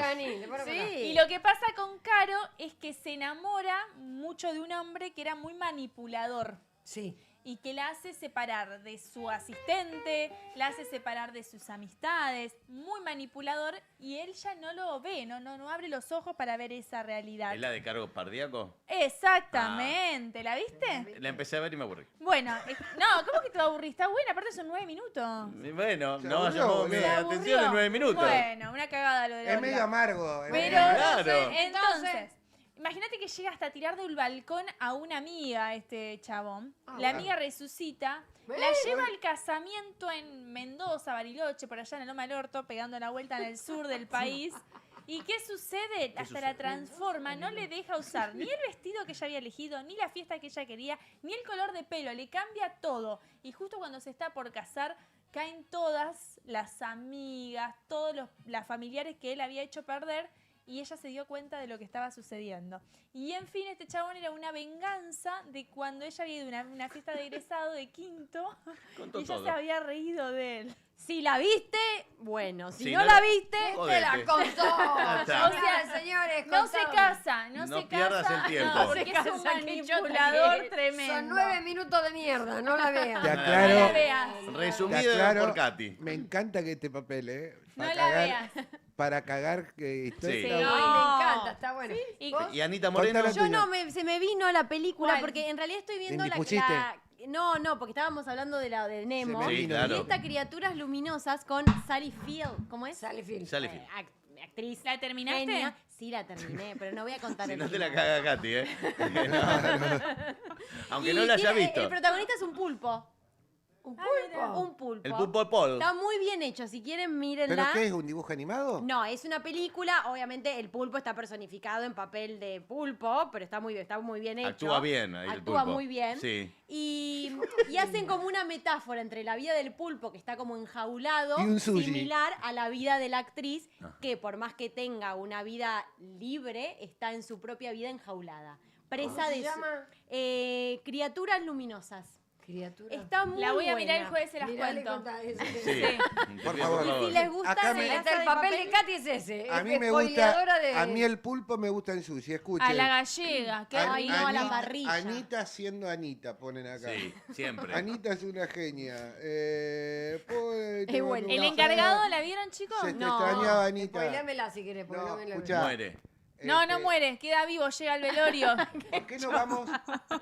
Y lo que pasa con Caro es que se enamora mucho de un hombre que era muy manipulador Sí. y que la hace separar de su asistente, la hace separar de sus amistades, muy manipulador, y él ya no lo ve, no abre los ojos para ver esa realidad. ¿Es la de cargo cardíaco? Exactamente, ¿la viste? La empecé a ver y me aburrí. Bueno, no, ¿cómo que te aburriste? Está buena, aparte son 9 minutos. Y bueno, Se no aburrió, llamó mi boludo. ¿Se atención en aburrió? 9 minutos. Bueno, una cagada lo de Es Olga. medio amargo. Pero Claro. entonces, imagínate que llega hasta tirar del balcón a una amiga, este chabón. Ah, La bueno. amiga resucita, la lleva al casamiento en Mendoza, Bariloche, por allá en el Loma del Orto, pegando la vuelta en el sur del país. ¿Y qué sucede? Hasta la transforma, no le deja usar ni el vestido que ella había elegido, ni la fiesta que ella quería, ni el color de pelo, le cambia todo. Y justo cuando se está por casar, caen todas las amigas, todos las familiares que él había hecho perder, y ella se dio cuenta de lo que estaba sucediendo. Y en fin, este chabón era una venganza de cuando ella había ido a una fiesta de egresado de quinto Contó y ella todo. se había reído de él. Si la viste, bueno. Si Sí, no no la la- viste, Jodete. Te la contó. está. O sea, señores, No se contado. casa, no No se pierdas casa. el tiempo. No, porque Se es un casa, qué manipulador chota que tremendo. Son 9 minutos de mierda, no la vean. Te No la aclaro. veas. Resumido Te aclaro, por Katy. Me encanta que este papel, No para la cagar, veas. para cagar que estoy. Sí. Ay, No. me encanta, está bueno. Y- ¿Vos? Y Anita Moreno. Contala yo tuya. no, se me vino la película ¿Cuál? porque en realidad estoy viendo ¿Te la, indispusiste? No, porque estábamos hablando de la de Nemo. Se me Sí, vino. claro. Y esta Criaturas Luminosas con Sally Field. ¿Cómo es? Sale film. Sale film. Actriz. ¿La terminaste? genia. Sí, la terminé, pero no voy a contar Si el no te la final. caga Katy, ¿eh? No. Aunque Y no la haya tiene- visto. El protagonista es un pulpo. Un Ah, mira. pulpo. Un pulpo. El pulpo de Paul. Está muy bien hecho. Si quieren, mírenla. ¿Pero qué es? ¿Un dibujo animado? No, es una película. Obviamente el pulpo está personificado en papel de pulpo, pero está muy bien hecho. Actúa bien ahí el Actúa pulpo. muy bien. Sí. Y hacen como una metáfora entre la vida del pulpo, que está como enjaulado, Y un sushi. similar a la vida de la actriz, que por más que tenga una vida libre, está en su propia vida enjaulada. Presa ¿Cómo se de llama? Criaturas luminosas. Criatura. Está muy La voy a mirar el buena. jueves, se las Mirale, cuento. contá eso. Sí. Por favor. Y si les gusta Acá me- de Este, el papel de Katy es ese. A es mí me spoileadora gusta, de... a mí el pulpo me gusta en sushi, escuchen. A la gallega. Qué Ay, rico. no, a la parrilla. Anita siendo Anita, ponen acá. Sí, siempre. Anita es una genia. Es bueno. ¿El encargado la vieron, chicos? Se te No. extrañaba, Anita. Spoiléamela si querés, No, spoiléamela. escuchá. Muere. No, no Este, muere, queda vivo, llega al velorio. ¿Por qué no vamos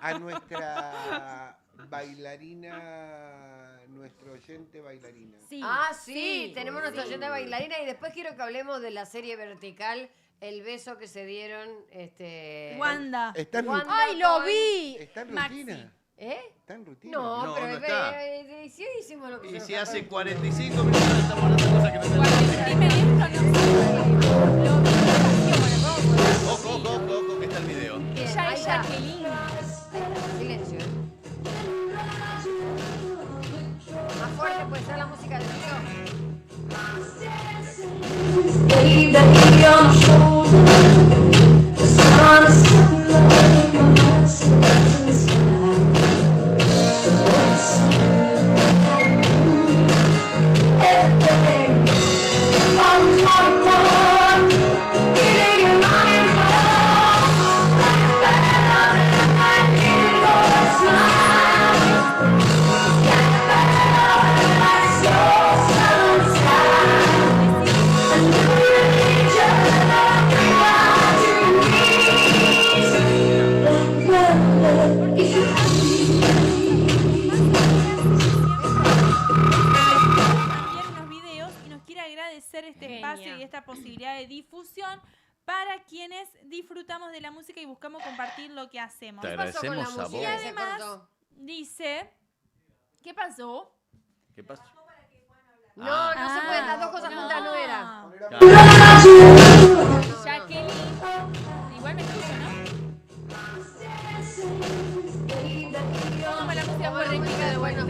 a nuestra bailarina, nuestro oyente bailarina? Sí. Ah, sí, tenemos nuestra oyente bailarina y después quiero que hablemos de la serie vertical, el beso que se dieron, Wanda. ¿Está en, Wanda ¡Ay, lo con- vi! ¿Está en Maxi. rutina? ¿Eh? ¿Está en rutina? No, No, pero no está. sí hicimos lo que Y se si nos hace ocurrió. 45 minutos estamos hablando de cosas que no tenemos. Dime esto, no sé. Lo vi. Ojo, ojo, ojo, ojo, que está el video. Bien, Ella ahí es está. Jacqueline. Silencio. Más fuerte puede ser la música del video. Enviar unos videos y nos quiere agradecer este Genia. espacio y esta posibilidad de difusión para quienes disfrutamos de la música y buscamos compartir lo que hacemos. Te ¿Qué pasó con la agradecemos a música? vos. Se Además, cortó. Dice, ¿qué pasó? ¿Qué pasa? No, no se pueden, las dos cosas no. juntas no era. Jacqueline. Igual me escucho, ¿no? Toma la música por rítmica de vuelta.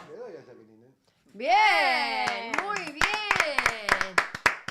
Le doy a Jacqueline, ¿eh? Bien, muy bien.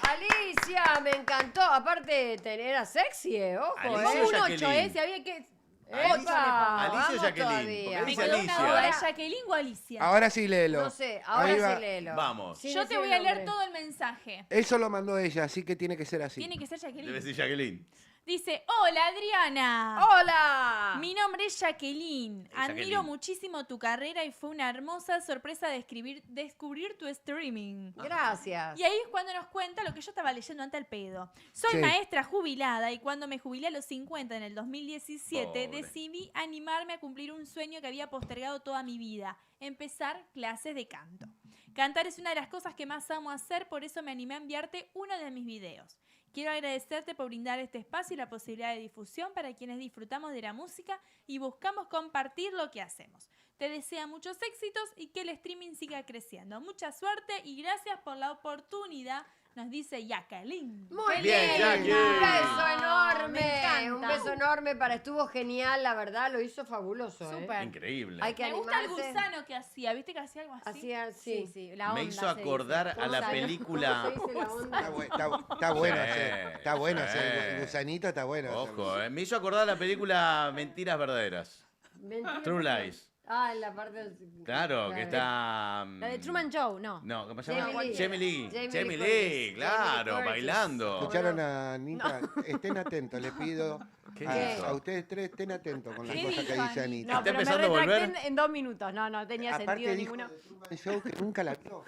Alicia, me encantó. Aparte, era sexy, ojo, Alicia Como un Jacqueline. 8, ¿eh? Si había que... Alicia o vamos Jacqueline. todavía. Porque Me dice quedó Alicia. una duda, ¿es Jacqueline o Alicia? Ahora sí léelo. No sé, Ahí ahora va. sí léelo. Vamos. Sin Yo te decir voy el a leer nombre. todo el mensaje. Eso lo mandó ella, así que tiene que ser así. Tiene que ser Debe Jacqueline. decir Jacqueline. Dice, hola Adriana. ¡Hola! Mi nombre es Jacqueline. Admiro Jacqueline. muchísimo tu carrera y fue una hermosa sorpresa descubrir tu streaming. Gracias. Y ahí es cuando nos cuenta lo que yo estaba leyendo antes al pedo. Soy Sí. maestra jubilada y cuando me jubilé a los 50 en el 2017 Pobre. decidí animarme a cumplir un sueño que había postergado toda mi vida, empezar clases de canto. Cantar es una de las cosas que más amo hacer, por eso me animé a enviarte uno de mis videos. Quiero agradecerte por brindar este espacio y la posibilidad de difusión para quienes disfrutamos de la música y buscamos compartir lo que hacemos. Te deseo muchos éxitos y que el streaming siga creciendo. Mucha suerte y gracias por la oportunidad, nos dice Jacqueline. Muy Bien, bien, Jackie. un beso Me enorme, encanta. un beso enorme para, estuvo genial, la verdad, lo hizo fabuloso. Súper. Increíble. Hay que Me gusta el animarse. gusano que hacía, ¿viste que hacía algo así? Hacía, Sí, sí. sí, la onda Me hizo se dice. acordar a la Gusano. película. ¿Cómo se dice la onda? Está bueno Sí, hacer. Está bueno sí. hacer. El gusanito está bueno. Ojo, me hizo acordar a la película Mentiras Verdaderas. Mentira. True Lies. Ah, en la parte... Claro, que está... La de Truman Show, no. No, ¿cómo se llama? Jamie Lee. Jamie Lee. Jamie Jamie Lee Lee, Curtis. claro, Jamie Lee Curtis. bailando. Escucharon a Anita, estén atentos, les pido ¿Qué hizo? a ustedes tres, estén atentos con las ¿Qué cosas que dijo, dice Anita. No, ¿Está pero me empezando a retracté volver? en 2 minutos. No tenía Aparte sentido dijo ninguno. de Truman Show que nunca la vio.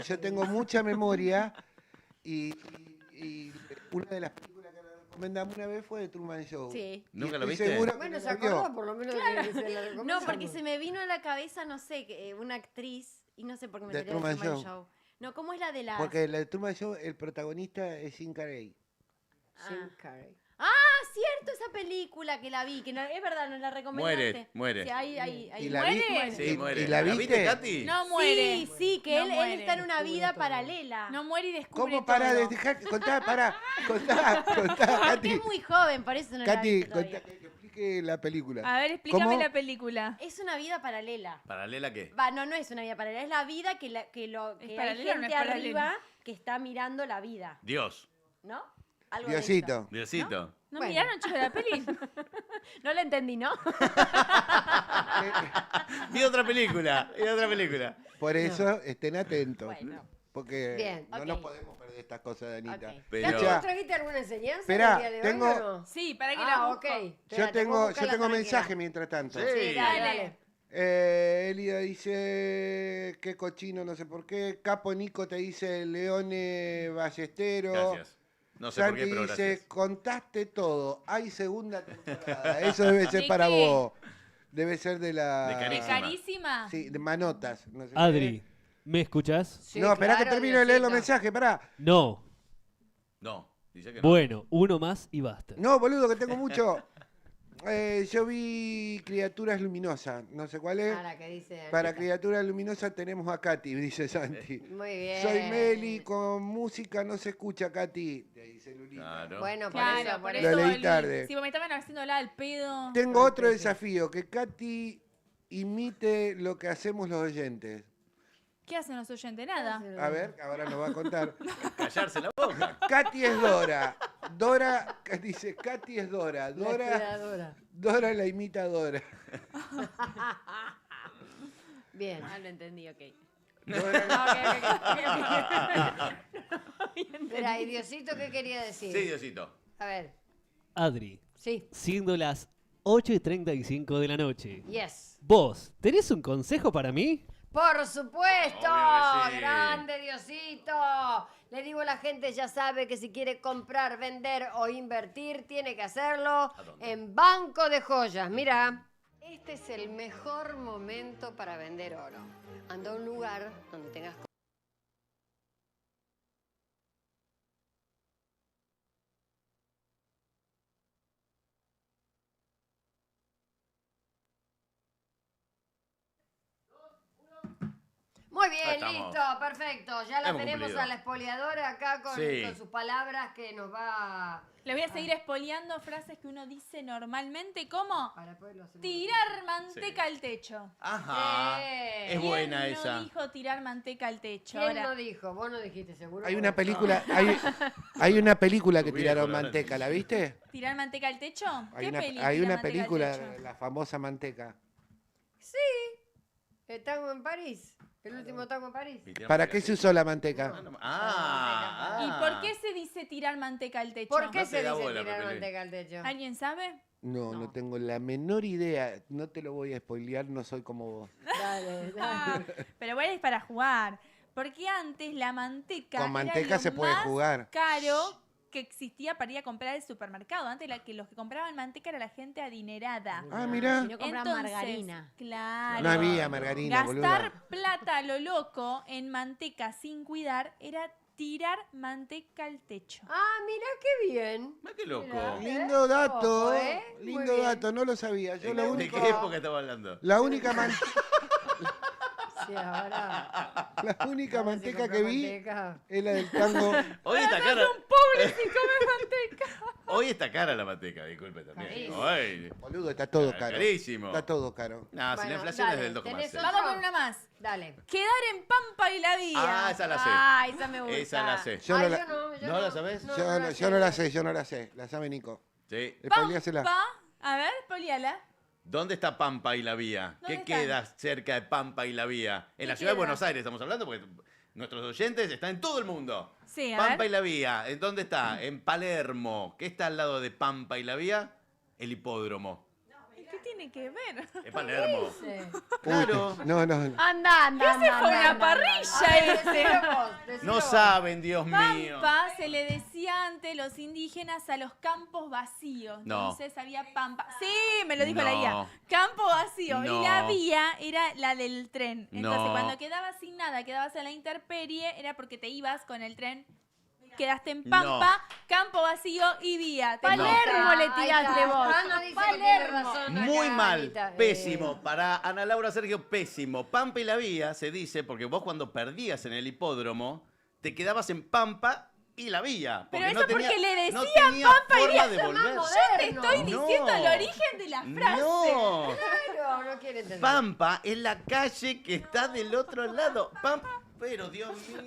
Yo tengo mucha memoria y una de las películas que le recomendamos una vez fue de Truman Show. Sí. Y ¿Nunca lo estoy viste? seguro que Bueno, no se la vio. acordó por lo menos de que se la No, recomendamos. porque se me vino a la cabeza, no sé, una actriz, y no sé por qué me De salió de Truman Truman Show. Show. No, ¿cómo es la de la...? Porque la de Truman Show, el protagonista es Jim Carrey. Jim Carrey. Ah, cierto, esa película que la vi, que es verdad, nos la recomendaste. Muere. Sí, ahí. ¿Y la ¿Muere? vi? Sí, muere. ¿Y la viste? Katy? No muere. Sí, que No él muere. está en una Descubre vida todo. paralela. No muere y descubre ¿Cómo para todo. de dejar? Contá, Porque Katy. es muy joven, por eso no la Katy, vi todavía. contá, que explique la película. A ver, explícame ¿Cómo? la película. Es una vida paralela. ¿Paralela qué? Va, no es una vida paralela, es la vida que hay paralela o no gente es paralela? arriba que está mirando la vida, Dios. ¿no? Algo de Diosito. Diosito. ¿No Bueno. miraron, chicos, la peli? eso. No la entendí, ¿no? Vi otra película. Por eso estén atentos. Bueno. Porque Bien, no ok. nos podemos perder estas cosas de Anita. Ok. Pero- Katy, Escuchá, ¿vos trajiste alguna enseñanza Esperá, el día de hoy tengo- o no? Sí, para que Ah, la ok. busco. yo Espérate, tengo, vos yo buscala tengo tranquila. mensaje mientras tanto. Sí. Sí, dale. Elida dice, qué cochino, no sé por qué. Capo Nico te dice, Leone Ballestero. Gracias. No sé por Santi qué, pero dice, gracias. contaste todo. Hay segunda temporada. Eso debe ser ¿De para qué? vos. Debe ser de la... De ¿De Carísima. carísima? Sí, de Manotas. No, sé Adri, ¿me escuchás? Sí, no, esperá que claro, termino de leer los Diosito. mensajes, pará. No. No, dice que no. Bueno, uno más y basta. No, boludo, que tengo mucho. Yo vi Criaturas Luminosas, no sé cuál es. Para que dice Para Anita. Criaturas Luminosas tenemos a Katy, dice Santi. Muy bien. Soy Meli, con música no se escucha Katy, te dice Lulita. Claro. Bueno, por Claro, eso, por por Lo eso. eso. leí tarde. Si vos me estaban haciendo la al pedo. Tengo otro desafío, que Katy imite lo que hacemos los oyentes. ¿Qué hacen los oyentes? Nada. A ver, ahora nos va a contar. Callarse la boca. Katy es Dora. Dora, dice, Katy es Dora. La Dora, esperadora. Dora la imitadora. Bien. Ah, lo entendí, ok. Espera, ¿y Diosito qué quería decir? Sí, Diosito. A ver, Adri, sí. siendo las 8:35 de la noche, Yes. vos, ¿tenés un consejo para mí? Por supuesto, Obvio que sí. grande Diosito. Le digo a la gente, ya sabe que si quiere comprar, vender o invertir, tiene que hacerlo ¿A dónde? en Banco de Joyas. Mira, este es el mejor momento para vender oro. Anda a un lugar donde tengas Muy bien, Ahí estamos. listo, perfecto. Ya la Hemos tenemos cumplido. a la expoliadora acá con, Sí. con sus palabras que nos va Le voy a seguir espoliando frases que uno dice normalmente, como para poderlo hacer. tirar manteca al techo. Ajá. Es ¿Quién buena no esa. dijo tirar manteca al techo? ¿Quién Ahora, no dijo? Vos no dijiste, seguro. Hay vos una no. película, hay una película que Tu viejo, tiraron la verdad. manteca, ¿la viste? ¿tirar manteca al techo? Hay ¿Qué una, peli hay tira una manteca al película, techo? la famosa manteca. El tango en París. El último tango en París. ¿Para qué se usó la manteca? Ah, ¿Y por qué se dice tirar manteca al techo? ¿Por qué No se te da dice bola, tirar Pepe. manteca al techo? ¿Alguien sabe? No, no tengo la menor idea. No te lo voy a spoilear, no soy como vos. Dale, Ah, dale. pero bueno, es para jugar. Porque antes la manteca Con era manteca lo se puede más jugar. caro que existía para ir a comprar al supermercado. Antes que los que compraban manteca era la gente adinerada. Ah, mirá. Si no compran margarina. Claro. No había margarina, Gastar boluda. plata a lo loco en manteca sin cuidar era tirar manteca al techo. Ah, mira qué bien. Mirá qué loco. Mirá. Lindo dato, Ojo, ¿eh? Muy lindo bien. dato, no lo sabía. Yo ¿De qué época estaba hablando? la única, Sí, ahora. la única ahora se manteca compró que vi manteca. es la del tango. Hoy está cara. ¡Pobre si come manteca! Hoy está cara la manteca, disculpe también. Carísimo. Ay. Boludo, está todo caro. Carísimo. Está todo caro. No, si la Bueno, inflación dale, es del tenés 2,6. otra. Vamos con una más. Dale. Quedar en Pampa y la Vía. Ah, esa la sé. Ah, esa me gusta. Esa la sé. Yo Ay, no la, yo no, yo ¿No la sabés? yo no la sé, yo no la sé. La sabe Nico. Sí. Spoileásela. Pampa. A ver, poliala. ¿Dónde está Pampa y la Vía? ¿Qué ¿Dónde queda cerca de Pampa y la Vía? En la ¿Qué ciudad de queda? Buenos Aires estamos hablando porque nuestros oyentes están en todo el mundo. Sí, a Pampa ver. y la Vía, ¿en dónde está? En Palermo. ¿Qué está al lado de Pampa y la Vía? El hipódromo. ¿Qué tiene que ver? En Palermo. Sí. Claro. No. Anda. Fue una parrilla ese. No saben, Dios mío. Pampa se le decía ante los indígenas a los campos vacíos. No. Entonces había pampa. Sí, me lo dijo la No. guía. Campo vacío. No. Y la vía era la del tren. Entonces No. cuando quedabas sin nada, quedabas en la intemperie, era porque te ibas con el tren. Quedaste en Pampa, campo vacío y vía. Te Palermo le Ahí tiraste está. vos. Ana dice que tiene razón Muy acá, mal, Anita. pésimo. Para Ana Laura Sergio, pésimo. Pampa y la Vía se dice porque vos cuando perdías en el hipódromo, te quedabas en Pampa y la Vía. Pero Porque eso porque le decían no tenía Pampa y forma Vía. de volver. Te estoy No. diciendo el origen de la frase. No, Claro, no quiere entender. Pampa es la calle que está del otro lado. Pampa, pero Dios mío,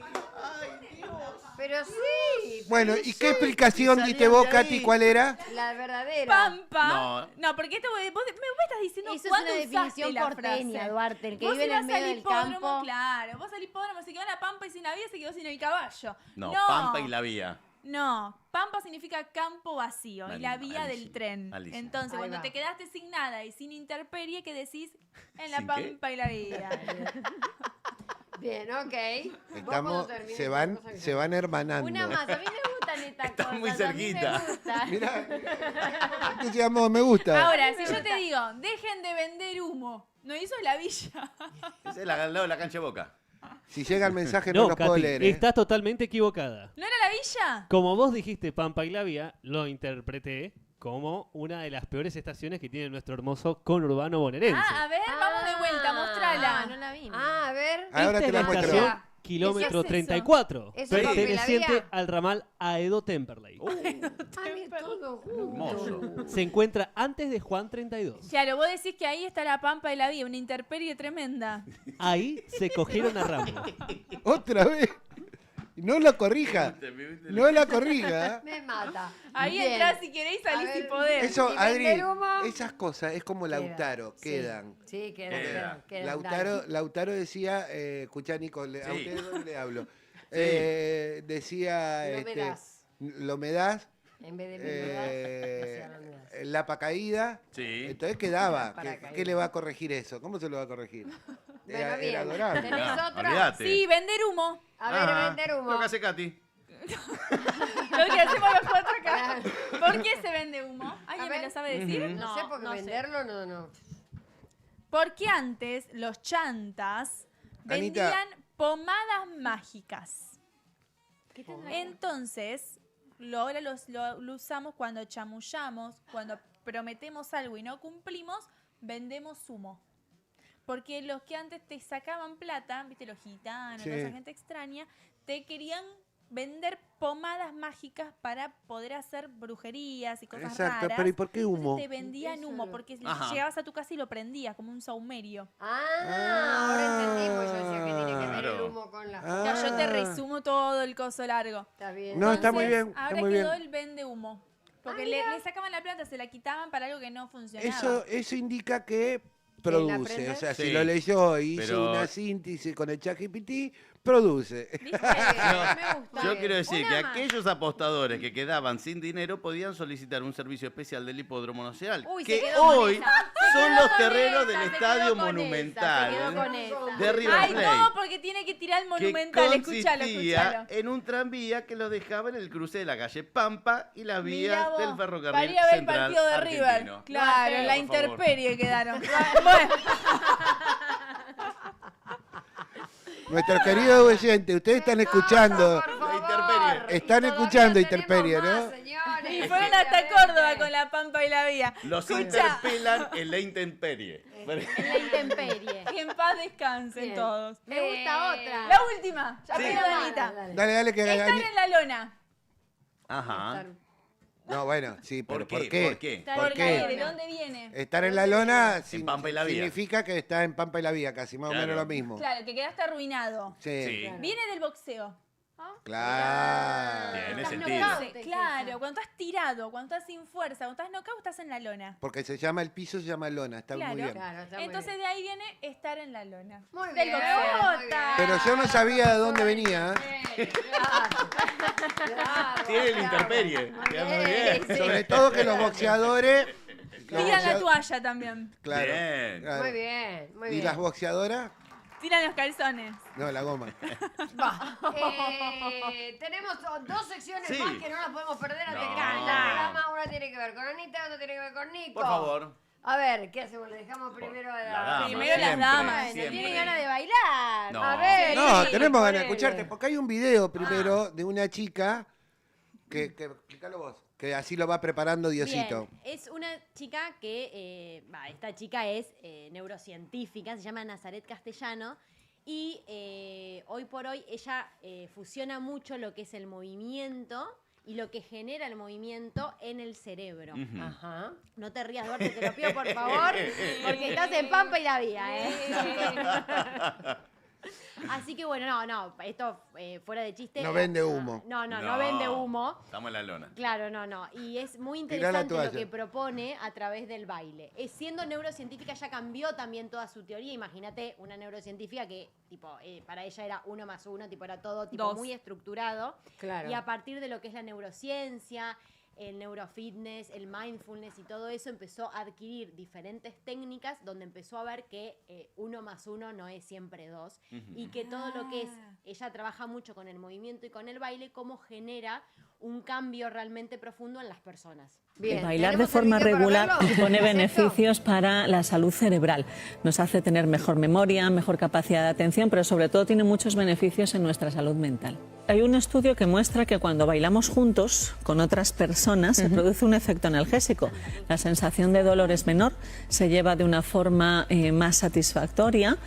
ay Dios. Pero sí. Bueno, pero ¿y sí. qué explicación salían diste vos, de Katy? ahí. ¿Cuál era? La verdadera. Pampa. No. No, porque esto vos me estás diciendo Eso es cuándo una usaste definición la porteña, frase. Duarte, el que Vos vive en el ibas medio al del hipódromo, campo. claro. Vos al hipódromo se quedó en la Pampa y sin la vía se quedó sin el caballo. No, Pampa y la Vía. No, Pampa significa campo vacío y la vía Malísimo, del tren. malísimo. Entonces, Ahí cuando va. te quedaste sin nada y sin intemperie, ¿qué decís? En la ¿Sin qué? Pampa y la vía. Bien, ok. Vos Estamos, cuando termines se la van, cosa que se van hermanando. Una más, a mí me gustan estas Están cosas. muy a mí cerquita. me gusta. Mirá, este se llamó Me Gusta. Ahora, si yo te digo, dejen de vender humo, ¿no hizo la villa? Esa es la al lado de la cancha de Boca. Si llega el mensaje no, No, los puedo Katy, leer. ¿eh? estás totalmente equivocada. ¿No era la villa? Como vos dijiste Pampa y la Vía, lo interpreté como una de las peores estaciones que tiene nuestro hermoso conurbano bonaerense. Ah, a ver, vamos de vuelta, mostrala. Ah, no la vi. Ah, a ver. Ahora Esta te la es la muestro. estación ¿Qué kilómetro es eso? 34, ¿Eso es Pampa y la perteneciente Vía? al ramal Aedo Temperley. Ah, mira, todo Hermoso. junto. Se encuentra antes de Juan 32. Claro, vos decís que ahí está la Pampa y la vía, una intemperie tremenda. Ahí se cogieron a Rambo. Otra vez. No la corrija. No la corrija. Me mata. Ahí Bien. entrás si queréis, A salís ver, si podés. Eso, ¿Y Adri, vender humo? esas cosas es como Queda. Lautaro, Sí. quedan. Sí, Queda. quedan. Lautaro decía, escuchá Nico, a Sí. ustedes no le hablo. Decía, Lo me das. lo me das, En vez de me das, decía, no me das. la pacaída, Sí. entonces quedaba. Paracaídas. ¿Qué le va a corregir eso? ¿Cómo se lo va a corregir? Bueno, bien. Era adorable. ¿Tenés Ah, otra? olvídate. Sí, vender humo. A ver, Ah, vender humo. Lo que hace Katy. Lo que hacemos los cuatro acá. ¿Por qué se vende humo? ¿Alguien me ver. lo sabe decir? Ujú. No, No, sé, porque no sé. venderlo no. Porque antes los chantas Anita. vendían pomadas mágicas. ¿Qué tendrá? Entonces, ahora lo usamos cuando chamullamos, cuando prometemos algo y no cumplimos, vendemos humo. Porque los que antes te sacaban plata, viste, los gitanos, Sí. toda esa gente extraña, te querían vender pomadas mágicas para poder hacer brujerías y cosas Exacto, raras. pero ¿y por qué Entonces humo? te vendían Eso humo no. porque Ajá. llegabas a tu casa y lo prendías como un saumerio. Ahora entendí, pues yo decía que tiene que ver el Claro. humo con la... Ah. Ya, yo te resumo todo el coso largo. Está bien. No, está muy Entonces, bien, está Ahora muy quedó bien. el vende humo. Porque Ah, le mira. sacaban la plata, se la quitaban para algo que no funcionaba. Eso indica que produce. aprende? O sea, Sí, si lo leyó y hizo pero- una síntesis con el ChatGPT, produce. ¿Viste? Me gusta. Yo quiero decir Una que más. aquellos apostadores que quedaban sin dinero podían solicitar un servicio especial del Hipódromo Nacional, Uy, se que quedó con hoy esa. Se son quedó los con terrenos esa, del se quedó Estadio con esa, Monumental se quedó con esa. de River Ay, Plate. no, porque tiene que tirar el Que monumental. Escuchalo, consistía escuchalo. en un tranvía que los dejaba en el cruce de la calle Pampa y las Mirá vías vos, del para ferrocarril ir a ver el central partido de argentino. River. Claro, en la Por favor. intemperie quedaron. Bueno, Nuestros queridos oyentes, ustedes están escuchando. Por favor. intemperie. Están Y escuchando todavía Intemperie, tenemos ¿no? más, señores. y fueron hasta Córdoba con la Pampa y la Vía. Los Escuchá. interpelan en la intemperie. En la intemperie. Que en paz descansen Bien. todos. Me gusta otra. La última. Ya Ya pero pido, dale, Danita. dale. Dale, que Están en la lona. Ajá. No, bueno, sí, pero ¿Por ¿por qué? qué? ¿Por qué? Está ¿Por en qué? la ¿De lona. dónde viene? Estar en la lona Pampa y la Vía. significa que está en Pampa y la Vía, casi más o Claro. menos lo mismo. Claro, que quedaste arruinado. Sí. Sí. Viene del boxeo. Claro. Tiene Estás sentido. knockout, Sí, es claro, eso. cuando estás tirado, cuando estás sin fuerza, cuando estás knockout, estás en la lona. Porque el piso se llama lona, está Claro. muy bien. Claro, está muy Entonces bien. de ahí viene estar en la lona. Muy Del bien, boxeo. muy bien. Pero yo no sabía de dónde venía. Claro. Claro, Tiene el claro. interperie. Muy Queda muy bien. sí. Sobre todo que los boxeadores... Tiran la toalla también. Claro, Bien. claro. Muy bien, muy ¿Y bien. las boxeadoras? Tiran los calzones. No, la goma. Tenemos dos secciones Sí. más que no las podemos perder antes de que No. termine el programa. Una tiene que ver con Anita, otra tiene que ver con Nico. Por favor. A ver, ¿qué hacemos? Le dejamos primero a La la... dama, Primero las siempre, damas. siempre. Tienen ganas de bailar. No. A ver. No, sí, tenemos ganas de ponele. escucharte, porque hay un video primero de una chica que explícalo vos, que así lo va preparando Diosito. Bien, es una chica que, esta chica es neurocientífica, se llama Nazaret Castellano, y hoy por hoy ella fusiona mucho lo que es el movimiento y lo que genera el movimiento en el cerebro. Ujú. Ajá. No te rías, Duarte, te lo pido por favor, porque estás en Pampa y la Vía, Así que bueno, no, esto fuera de chiste. No vende humo. No vende humo. Estamos en la lona. Claro, no. Y es muy Tirá la interesante lo toalla. que propone a través del baile. Siendo neurocientífica ya cambió también toda su teoría. Imagínate una neurocientífica que tipo para ella era 1 más 1, tipo era todo tipo Dos. muy estructurado. Claro. Y a partir de lo que es la neurociencia, el neurofitness, el mindfulness y todo eso empezó a adquirir diferentes técnicas donde empezó a ver que 1 más 1 no es siempre 2 y que todo lo que es, ella trabaja mucho con el movimiento y con el baile, cómo genera un cambio realmente profundo en las personas. Bien, Bailar de ¿tenemos el forma vídeo para regular verlo? supone ¿Es esto? beneficios para la salud cerebral. Nos hace tener mejor memoria, mejor capacidad de atención, pero sobre todo tiene muchos beneficios en nuestra salud mental. Hay un estudio que muestra que cuando bailamos juntos con otras personas se produce un efecto analgésico. La sensación de dolor es menor, se lleva de una forma más satisfactoria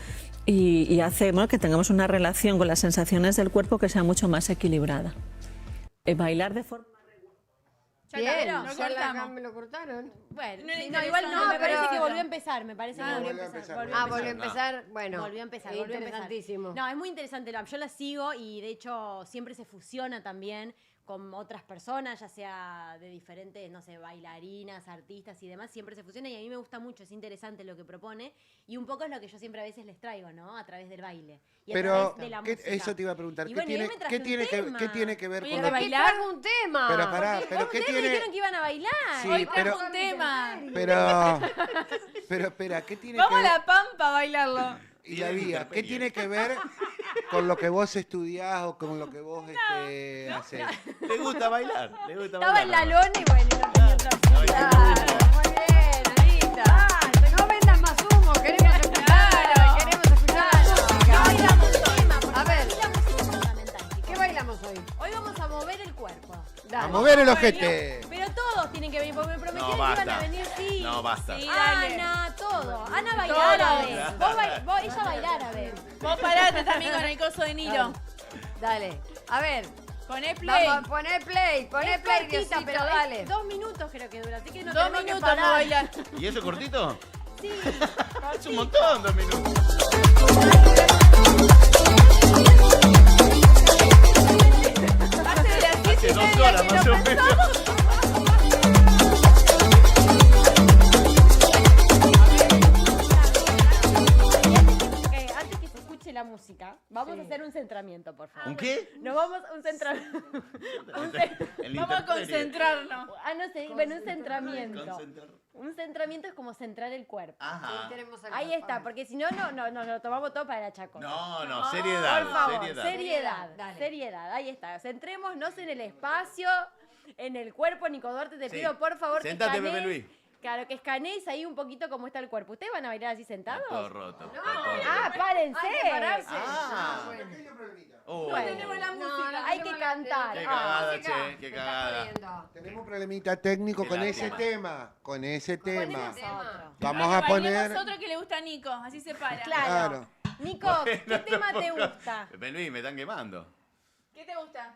y hace que tengamos una relación con las sensaciones del cuerpo que sea mucho más equilibrada. Bailar de forma... Ya Bien, está, lo ya cortamos. me lo cortaron. Bueno, No, sí, no, igual no, me pero- parece que volvió a empezar, me parece que Ah, volvió a volvió a empezar. empezar. Volvió a empezar. Bueno, Volvió a empezar, volvió a empezar. interesantísimo. No, es muy interesante. Yo la sigo y de hecho siempre se fusiona también con otras personas, ya sea de diferentes, no sé, bailarinas, artistas y demás, siempre se fusiona y a mí me gusta mucho, es interesante lo que propone y un poco es lo que yo siempre a veces les traigo, ¿no? A través del baile y a Pero través de la ¿qué- música. eso te iba a preguntar. Y ¿Qué bueno, y tiene, hoy me traje qué un tiene que, tema. qué tiene que ver Oye, con ¿que lo que... bailar? Traigo un tema. Pero pará, pero ¿qué Ustedes me tiene...? dijeron que iban a bailar. Sí, Hoy pero... trajo un tema. Pero espera, ¿qué tiene Vamos que a ver? la Pampa a bailarlo. Y la vía, ¿qué tiene que ver con lo que vos estudiás o con lo que vos haces? ¿Le gusta bailar? ¿Le gusta Estaba en la bailar? lona y bueno, y no tenía otra opción. Claro, muy bien, Anita. No vendas más humo, queremos escuchar, queremos escuchar la música. A ver, La música es fundamental, chicos. ¿qué bailamos hoy? Hoy vamos a mover el cuerpo. Dale. A mover el ojete. Pero todos tienen que venir, porque me prometieron No, que iban basta. a venir, sí. No, basta. Sí, dale. Ana, todo. Ana baila Todos. árabe. Vos, ella baila árabe. Vos parate también con el coso de Nilo. Dale. A ver, Poné play. vamos, poné play, Es play, cortita, Diosito, pero dale. 2 minutos creo que dura, así que no 2 tenemos que minutos vamos a parar. bailar. ¿Y eso cortito? Sí, Es un montón, 2 minutos. Hace de las 10 y Hace 2 media horas que más lo o menos. pensamos. Antes que se escuche la música, vamos a hacer un centramiento, por favor. ¿Un qué? Nos vamos a un centramiento. El Vamos a interperie. concentrarnos. No sé, bueno, un centramiento. Concentrar. Un centramiento es como centrar el cuerpo. Ajá. Tenemos algo. Ahí está, porque si no, no, lo tomamos todo para la chacota. No, seriedad. Por favor, seriedad. seriedad, Dale. seriedad, ahí está. Centrémonos en el espacio, en el cuerpo. Nico Duarte, te Sí. pido por favor Sentate, que Pepe escanees- Luis. Claro, que escanees ahí un poquito cómo está el cuerpo. ¿Ustedes van a bailar así sentados? Todo roto. todo Ah, párense. Hay que pararse. Ah. bueno. Oh. Bueno. Tenemos la música. hay que cantar. Qué Ah, cagada, música. che, qué Me está cagada. jodiendo. Tenemos un problemita técnico Qué con lástima. ese tema. Con ese tema. Nosotros. Vamos a Bailemos poner... otro que le gusta a Nico, así se para. Claro. Nico, ¿qué tema te gusta? Pepe Luis, me están quemando. ¿Qué te gusta?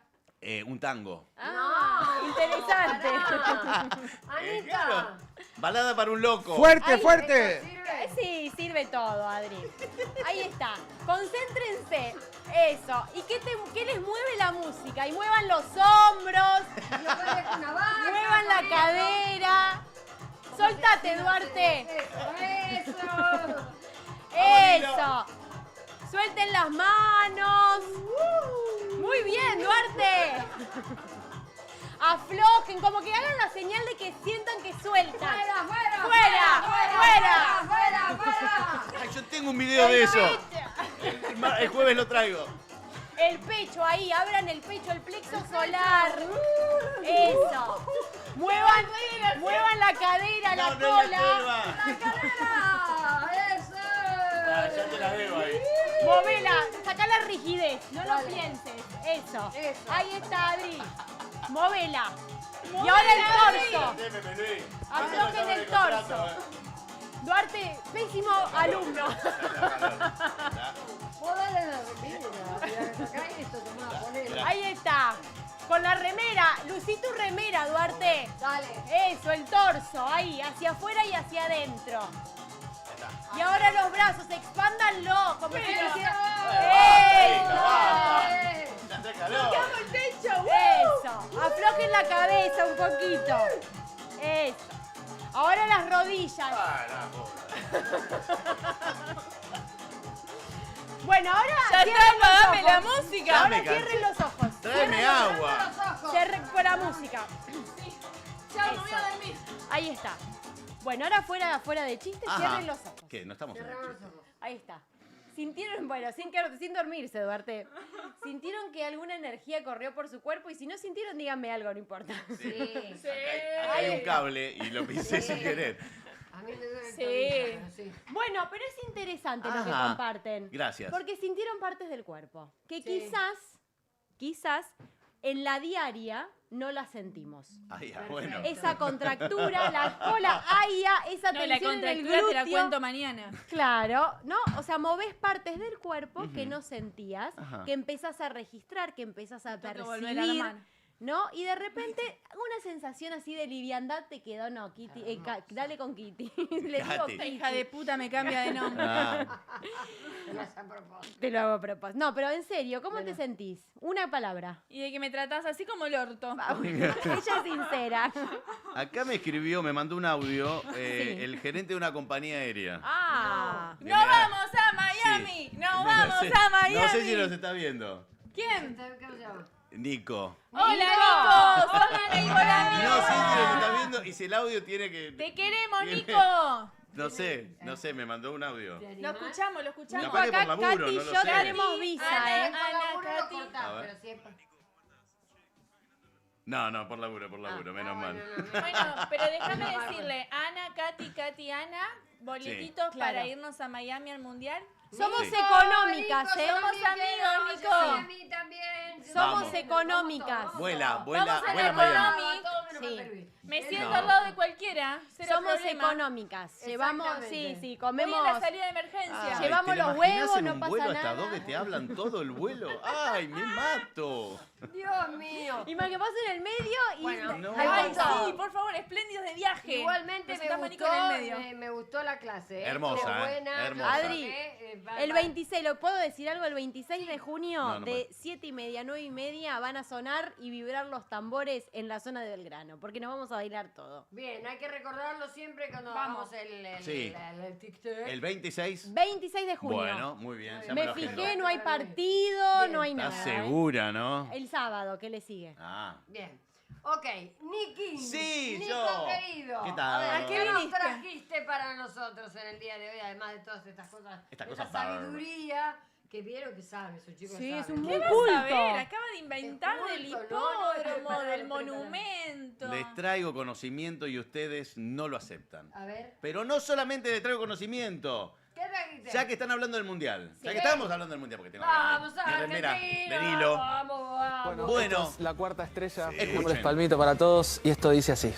Un tango. Ah, interesante. Anita. Claro. Balada para un loco. ¡Fuerte, Ay, fuerte! esto sirve. sí, sirve todo, Adri. Ahí está. Concéntrense. Eso. ¿Y qué les mueve la música? Y muevan los hombros. Muevan la cadera. Soltate, Duarte. Eso. Suelten las manos. Muy bien, Duarte. Aflojen, como que hagan la señal de que sientan que sueltan. ¡Fuera! Ay, yo tengo un video de eso. El jueves lo traigo. El pecho ahí, abran el pecho, el plexo solar. Eso. Muevan la cadera, la cola. ¡La cadera! ¡Eso! Ya te la veo ahí. Movela, sacá la rigidez, no lo pienses. Eso. Ahí está, Adri. Movela. Y ahora el torso. Aflojen el torso. Duarte, pésimo alumno. Ahí está. Con la remera. Lucí tu remera, Duarte. Dale. Eso, el torso. Ahí, hacia afuera y hacia adentro. Y ahora los brazos, expándanlo. Como si quisieran. ¡Eso! el techo! Eso. Aflojen la cabeza un poquito. Eso. Ahora las rodillas. Bueno, ahora Ya cierren está, los apagame la ojos. música. Ahora Ya me cierren los ojos. Tráeme agua. Cierren fuera música. Ya Eso. me voy a dormir. Ahí está. Bueno, ahora fuera de chiste, Ajá. cierren los ojos. ¿Qué? No estamos en el chiste. Ahí está. Sintieron, bueno, sin dormirse, Duarte. ¿Sintieron que alguna energía corrió por su cuerpo? Y si no sintieron, díganme algo, no importa. Sí. Acá hay un cable y lo pisé sin querer. A mí me duele el Sí. tobillo, sí. Bueno, pero es interesante lo que Ajá. comparten. Gracias. Porque sintieron partes del cuerpo. Que Sí. quizás, en la diaria no las sentimos. Ay, bueno. Esa contractura, la cola, esa No, tensión la en el contractura te la glúteo. cuento mañana. Claro, ¿no? O sea, movés partes del cuerpo que no sentías, Ajá. que empezás a registrar, que empezás a Tengo que volver a la percibir, mano. ¿no? Y de repente una sensación así de liviandad te quedó, no, Kitty, dale con Kitty. Le digo Katy. Esta Kitty. hija de puta me cambia de nombre. Ah, Te lo hace a propósito. Te lo hago a propósito. No, pero en serio, ¿cómo te sentís? Una palabra. Y de que me tratás así como el orto. Ella es sincera. acá me escribió, me mandó un audio el gerente de una compañía aérea. Ah. ¡Nos vamos a Miami! Sí. ¡Nos No vamos sé- a Miami! No sé si nos está viendo. ¿Quién? ¿Cómo se llama? Nico. ¡Hola, Nico! ¡Hola, Nicolás! No sé si nos está viendo y si el audio tiene que... ¡Te queremos, Tiene- Nico! No sé, me mandó un audio. ¿Te Lo animás? escuchamos, lo escuchamos. Capaz que por Acá laburo, Katy no y lo yo sé. tenemos visa, Ana, ¿eh? Por laburo lo Katy. cortás, A ver. pero siempre. No, por laburo, menos mal. Bueno, pero déjame decirle, Ana, Katy, Ana, boletitos Sí. para Claro. irnos a Miami al Mundial. Somos Sí. económicas, ¿eh? Somos amigos, Nico. A mí también. Somos Vamos. económicas. Vuela Vamos a la Miami. Economy. Sí. Me siento No. al lado de cualquiera. Cero Somos problema. económicas. Llevamos, Exactamente. sí, Voy comemos. en la salida de emergencia. Ay, Llevamos ¿te la los imaginás huevos, en no un pasa vuelo hasta nada. dos que te hablan todo el vuelo? ¡Ay, me mato! Dios mío. Y más que paso en el medio y. Bueno, No. Ay, Aguanta. sí, por favor, espléndidos de viaje. Igualmente Nos me sentamos gustó, Nico en el medio. me gustó la clase. Hermosa, Estuvo ¿eh? buena. Hermosa. Adri, el 26, ¿lo puedo decir algo? El 26 de junio, No, no de puede. 7:30 a 9:30, van a sonar y vibrar los tambores en la zona de Belgrano, porque nos vamos a bailar todo. Bien, hay que recordarlo siempre cuando Vamos. hagamos el Sí. TikTok. ¿El 26? 26 de junio. Bueno, muy bien. ya Me lo agendo. fijé, no hay partido, Bien. no hay ¿Estás nada. ¿eh? segura, no? El sábado, ¿qué le sigue? Ah. Bien. Ok, Niki. Sí, Nico, yo. querido. ¿Qué tal? A ver, ¿qué ¿A qué nos viniste? trajiste para nosotros en el día de hoy? Además de todas estas cosas. Estas esta cosas sabiduría que vieron que saben, esos chicos Sí, saben. es un ¿Qué muy vas culto. a ver? Acaba de inventar Es del culto, no, hipódromo, no, del prepáralo. monumento. Les traigo conocimiento y ustedes no lo aceptan. A ver, Pero no solamente les traigo conocimiento. ¿qué trajiste? Ya que están hablando del mundial. Ya que estábamos hablando del mundial, porque tengo Vamos mi a remera Argentina. de hilo. Vamos. Bueno. esta es la cuarta estrella. Sí, Mi nombre escuchen. es Palmito para todos y esto dice así.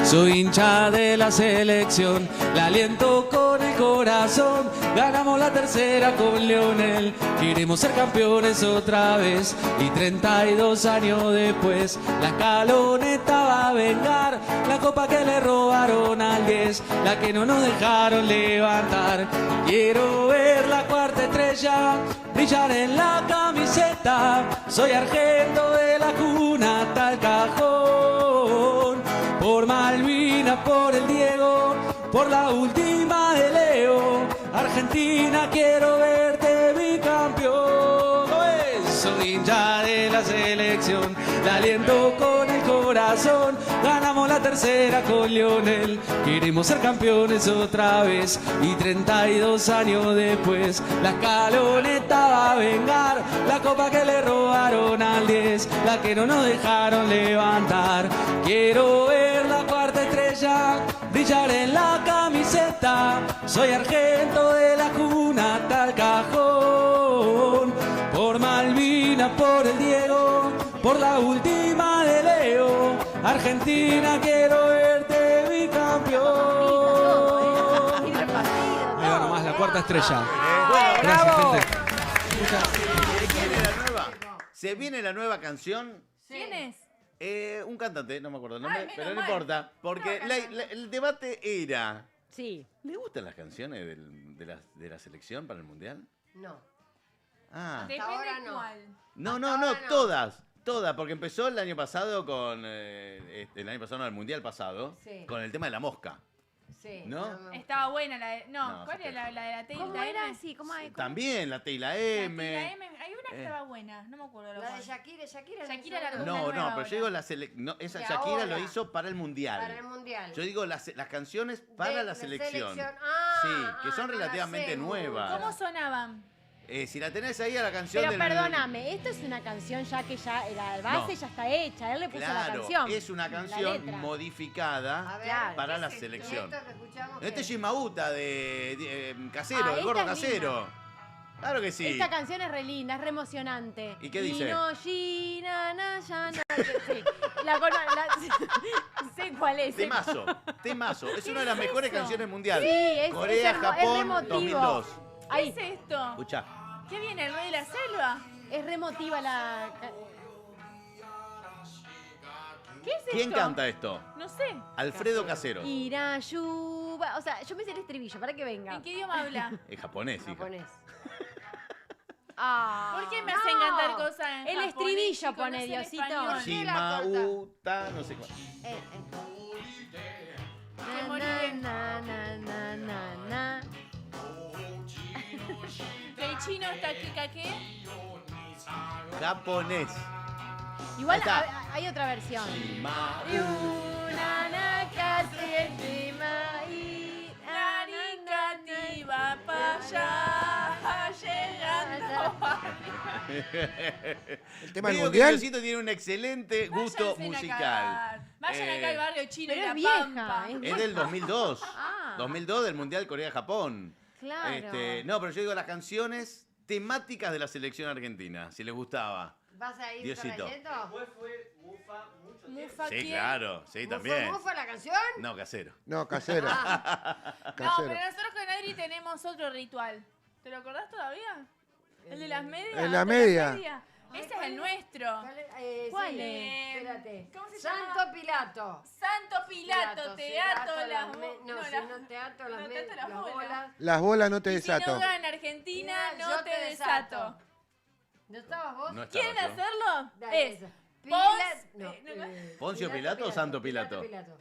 Soy hincha de la selección, la aliento con el corazón. Ganamos la tercera con Lionel. Queremos ser campeones otra vez. Y 32 años después, la escaloneta va a vengar la copa que le robaron al 10, la que no nos dejaron levantar. Quiero ver la cuarta estrella brillar en la camiseta. Soy argento de la cuna hasta el cajón. Por Malvinas, por el Diego, por la última de Leo. Argentina, quiero verte bicampeón. Soy hincha de la selección, la aliento con el corazón. Ganamos la tercera con Lionel. Queremos ser campeones otra vez. Y 32 años después, la escaloneta va a vengar la copa que le robaron al 10, la que no nos dejaron levantar. Quiero ver la cuarta estrella brillar en la camiseta. Soy argento de la cuna hasta el cajón. Por Malvinas, por el Diego, por la última de Leo. Argentina, quiero verte bicampeón. Mira nomás, la cuarta estrella. Gracias, gente. Se viene la nueva canción. ¿Quién es? Un cantante, no me acuerdo el nombre, Ay, menos pero no mal. importa. Porque el debate era... Sí. ¿Le gustan las canciones de la selección para el Mundial? No. Ah. Depende ahora no. cuál. No, Hasta ahora no. todas, porque empezó el año pasado con... el año pasado, no, el Mundial pasado, Sí. con el tema de la mosca. Sí. ¿No? me Estaba buena la de... No, No, ¿cuál sí, era la de la T y ¿Cómo la era? M? Sí, ¿cómo hay? También la T y la La M. T y la M. Hay una que Eh. estaba buena, no me acuerdo. La de cuál. Shakira. Shakira la hizo Una No, nueva no, pero ahora. yo digo no, esa De Shakira ahora. lo hizo para el Mundial. para el mundial. Yo digo las canciones para De la selección. Ah, Sí, que son no la relativamente sé, nuevas. ¿Cómo sonaban? Si la tenés ahí a la canción Pero del... perdóname, esto es una canción ya que ya la base No. ya está hecha. Él le puso la Claro, canción. es una la canción letra. A modificada ver, Claro. para ¿qué la es esto? selección. Esto que escuchamos, Este ¿qué es Shimauta de Casero, Ah, el gordo esta es Casero. Claro que sí. Esta canción es re linda, es re emocionante. ¿Y qué dice? No, sí. Sé cuál es. Temazo. Es una de las mejores canciones mundiales. Sí, es Corea, es Japón, emotivo. 2002. ¿Qué Ahí, es esto? Escuchá. ¿Qué viene, el rey de la selva? es re emotiva la... ¿Qué es esto? ¿Quién canta esto? No sé. Alfredo Casero. Irayuba. O sea, yo me sé el estribillo, para que venga. ¿En qué idioma habla? Es japonés, hija. japonés. Ah, ¿Por qué me hacen cantar cosas en El japonés, estribillo chicos? pone, No sé el Diosito. español. Sí, la Shimauta, no sé cuál. Me moriré. Na. ¿El chino está aquí, qué? Japonés. Igual Ahí está. hay otra versión. Naricativa para allá, llegando. El tema del Veo que mundial. Diosito tiene un excelente gusto Váyanse a musical. cagar. Vayan acá al barrio chino pero y es la vieja, Pampa. Es del 2002. Ah. 2002 del Mundial Corea-Japón. Claro. No, pero yo digo las canciones temáticas de la selección argentina, si les gustaba. ¿Vas a ir Diosito. trayendo? Mufa, Sí, ¿quién? claro, sí, también. ¿Mufa la canción? No, Casero. No, casero. No, Casero. pero nosotros con Adri tenemos otro ritual. ¿Te lo acordás todavía? ¿El de las medias? ¿El de la ¿El media? Ese es el nuestro. ¿Cuál es? Espérate. ¿Cómo se Santo llama? Pilato. Santo Pilato, te ato las No, las- si no te ato las no te ato las las bolas. bolas. Las bolas no te Y si no desato. gana Argentina, Mira, no yo te te desato. desato. ¿No estabas vos? No estaba ¿Quieren yo. hacerlo? Dale, Es esa. Pons- No, ¿Poncio Pilato o Santo Pilato? Pilato,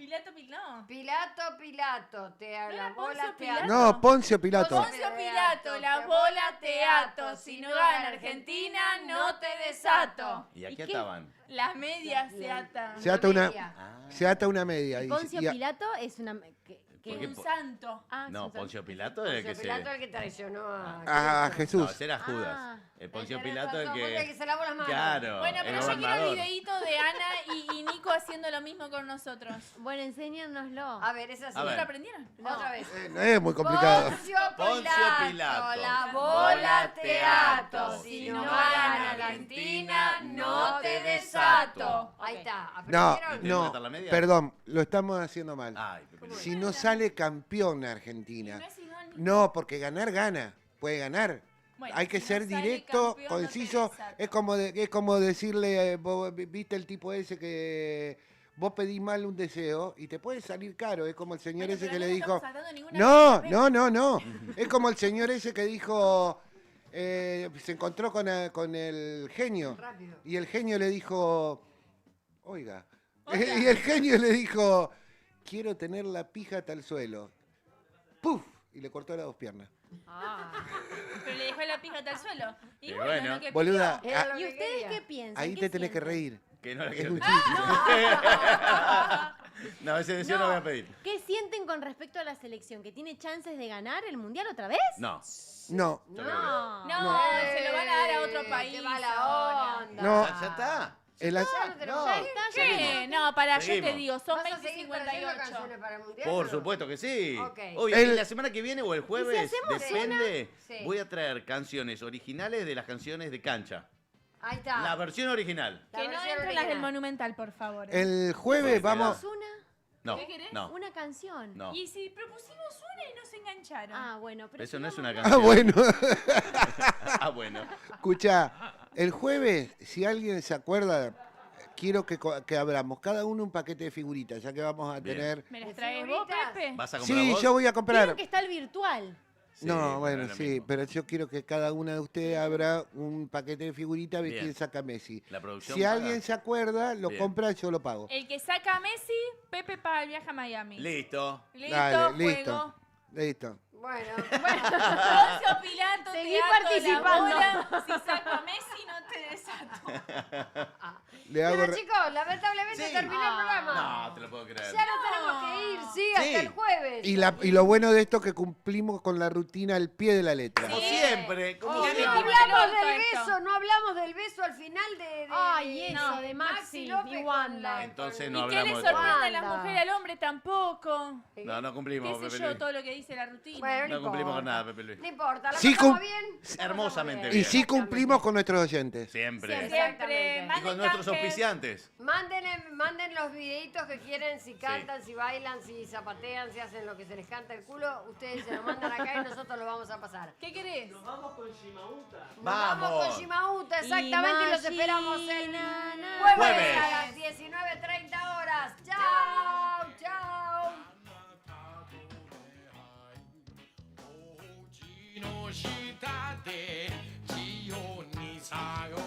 no. Pilato, te a ¿No las era Poncio bolas te Pilato? ato. No, Poncio Pilato. Poncio Pilato, la bola te ato. Si no gana Argentina, no te desato. ¿Y aquí qué? estaban? Las medias se atan. Se ata una, media. se ata una media. Poncio y- Pilato es una... ¿Por qué Un po- santo. Ah, No, sí, sí. Poncio Pilato es el que Poncio Pilato se... el que traicionó a a Cristo. Jesús. No, ese era Judas. Ah. El Poncio Tenés Pilato el razón, porque el que que... se lavó las manos. Claro, Bueno, el pero yo quiero el gobernador. videíto de Ana y Nico haciendo lo mismo con nosotros. Bueno, enséñanoslo. A ver, esa sí. A ¿No ver. lo aprendieron? Otra vez. No es muy complicado. Poncio Poncio Pilato, Pilato, la bola te ato. Si no gana Argentina, no te desato. Ahí está. No, ¿Aprendieron? ¿Tenés que no, meter la media? perdón, lo estamos haciendo mal. Ay, qué peligro. Si no sale campeón Argentina, No es si no, No, porque gana, puede ganar. Bueno, Hay que si ser no sale directo, campeón, no conciso. tenés saco. Es como decirle, vos viste el tipo ese que vos pedís mal un deseo y te puede salir caro. Es como el señor Bueno, ese pero que no le estamos dijo... sacando ninguna No, ventaja, no. Es como el señor ese que dijo... se encontró con el genio. Rápido. Y el genio le dijo... Oiga. Y el genio le dijo... Quiero tener la pija hasta el suelo. ¡Puf! Y le cortó las 2 piernas. Pero le dejó la pija hasta el suelo. Y Y bueno, bueno. lo que Boluda, pidió. Era lo ¿Y que ustedes quería. qué piensan? ahí ¿Qué te tenés que sienten? reír. Que no, Es que- un chiste. No, ese deseo no voy a pedir. ¿Qué sienten con respecto a la selección? ¿Que tiene chances de ganar el mundial otra vez? No. No. No. No, se lo van a dar a otro país. Qué mala ahora. onda. No. Ya está. El Ya as- no tenemos- No. ya está, ya ¿Qué? No, para, yo Seguimos. te digo, son ¿Vas a 20 y seguir trayendo 58. canciones para el mundial? Por o no? supuesto que sí. Ok. Hoy, El- la semana que viene o el jueves, hacemos depende, Sí. voy a traer canciones originales de las canciones de cancha. Ahí está. La versión original. La Que no versión entren las del original. Monumental, por favor. El jueves vamos... ¿Tenemos No, ¿Qué querés? no, una canción? no. Y si propusimos una y no se engancharon. Ah, bueno, pero Eso si no es vamos- una Ah, canción. bueno. Ah, bueno. Escucha, el jueves, si alguien se acuerda, quiero que abramos cada uno un paquete de figuritas, ya que vamos a Bien. tener... ¿Me ¿De las traes vos, figuritas? Pepe? ¿Vas a comprar Sí, vos? yo voy a comprar. Vieron que está el virtual. Sí, No, bueno, es lo sí, mismo. pero yo quiero que cada una de ustedes abra un paquete de figuritas a ver Bien. quién saca a Messi. La producción Si paga. alguien se acuerda, lo Bien. compra, yo lo pago. El que saca a Messi, Pepe paga el viaje a Miami. Listo. Listo, Dale, juego. listo. Listo. Bueno, Poncio Pilato, Seguí te ato participando. la bola. Si saco a Messi, no te desato. Le hago... bueno chicos, lamentablemente Sí. terminó el programa. No, te lo puedo creer. Ya no tenemos que ir, sí, hasta el jueves. Y lo bueno de esto es que cumplimos con la rutina al pie de la letra. Como Sí. siempre, como Y siempre. no Mira, hablamos mira, del esto. beso, no hablamos del beso al final de Ay, eso, no, de Maxi López y con Wanda. la- Entonces con- no ¿Y qué le hablamos de todo. sorprende a las Wanda. mujeres al hombre? Tampoco. No, no cumplimos, ¿Qué sé Pepe yo? Luis. Todo lo que dice la rutina. Bueno, No cumplimos con importa. nada, Pepe Luis. No importa, la Sí, pasamos cum- bien. Hermosamente Y bien. sí cumplimos con nuestros oyentes. Siempre. Siempre. Exactamente. Y Manden con nuestros canjes. auspiciantes. Manden los videitos que quieren, si cantan, si bailan, si zapatean, si hacen lo que se les canta el culo. Ustedes se lo mandan acá y nosotros lo vamos a pasar. ¿Qué querés? Nos vamos con Vamos. Shimauta, exactamente, y los esperamos el Imagina- jueves a las 19:30 horas. ¡Chao! ¡Chao! の下で器用にさよ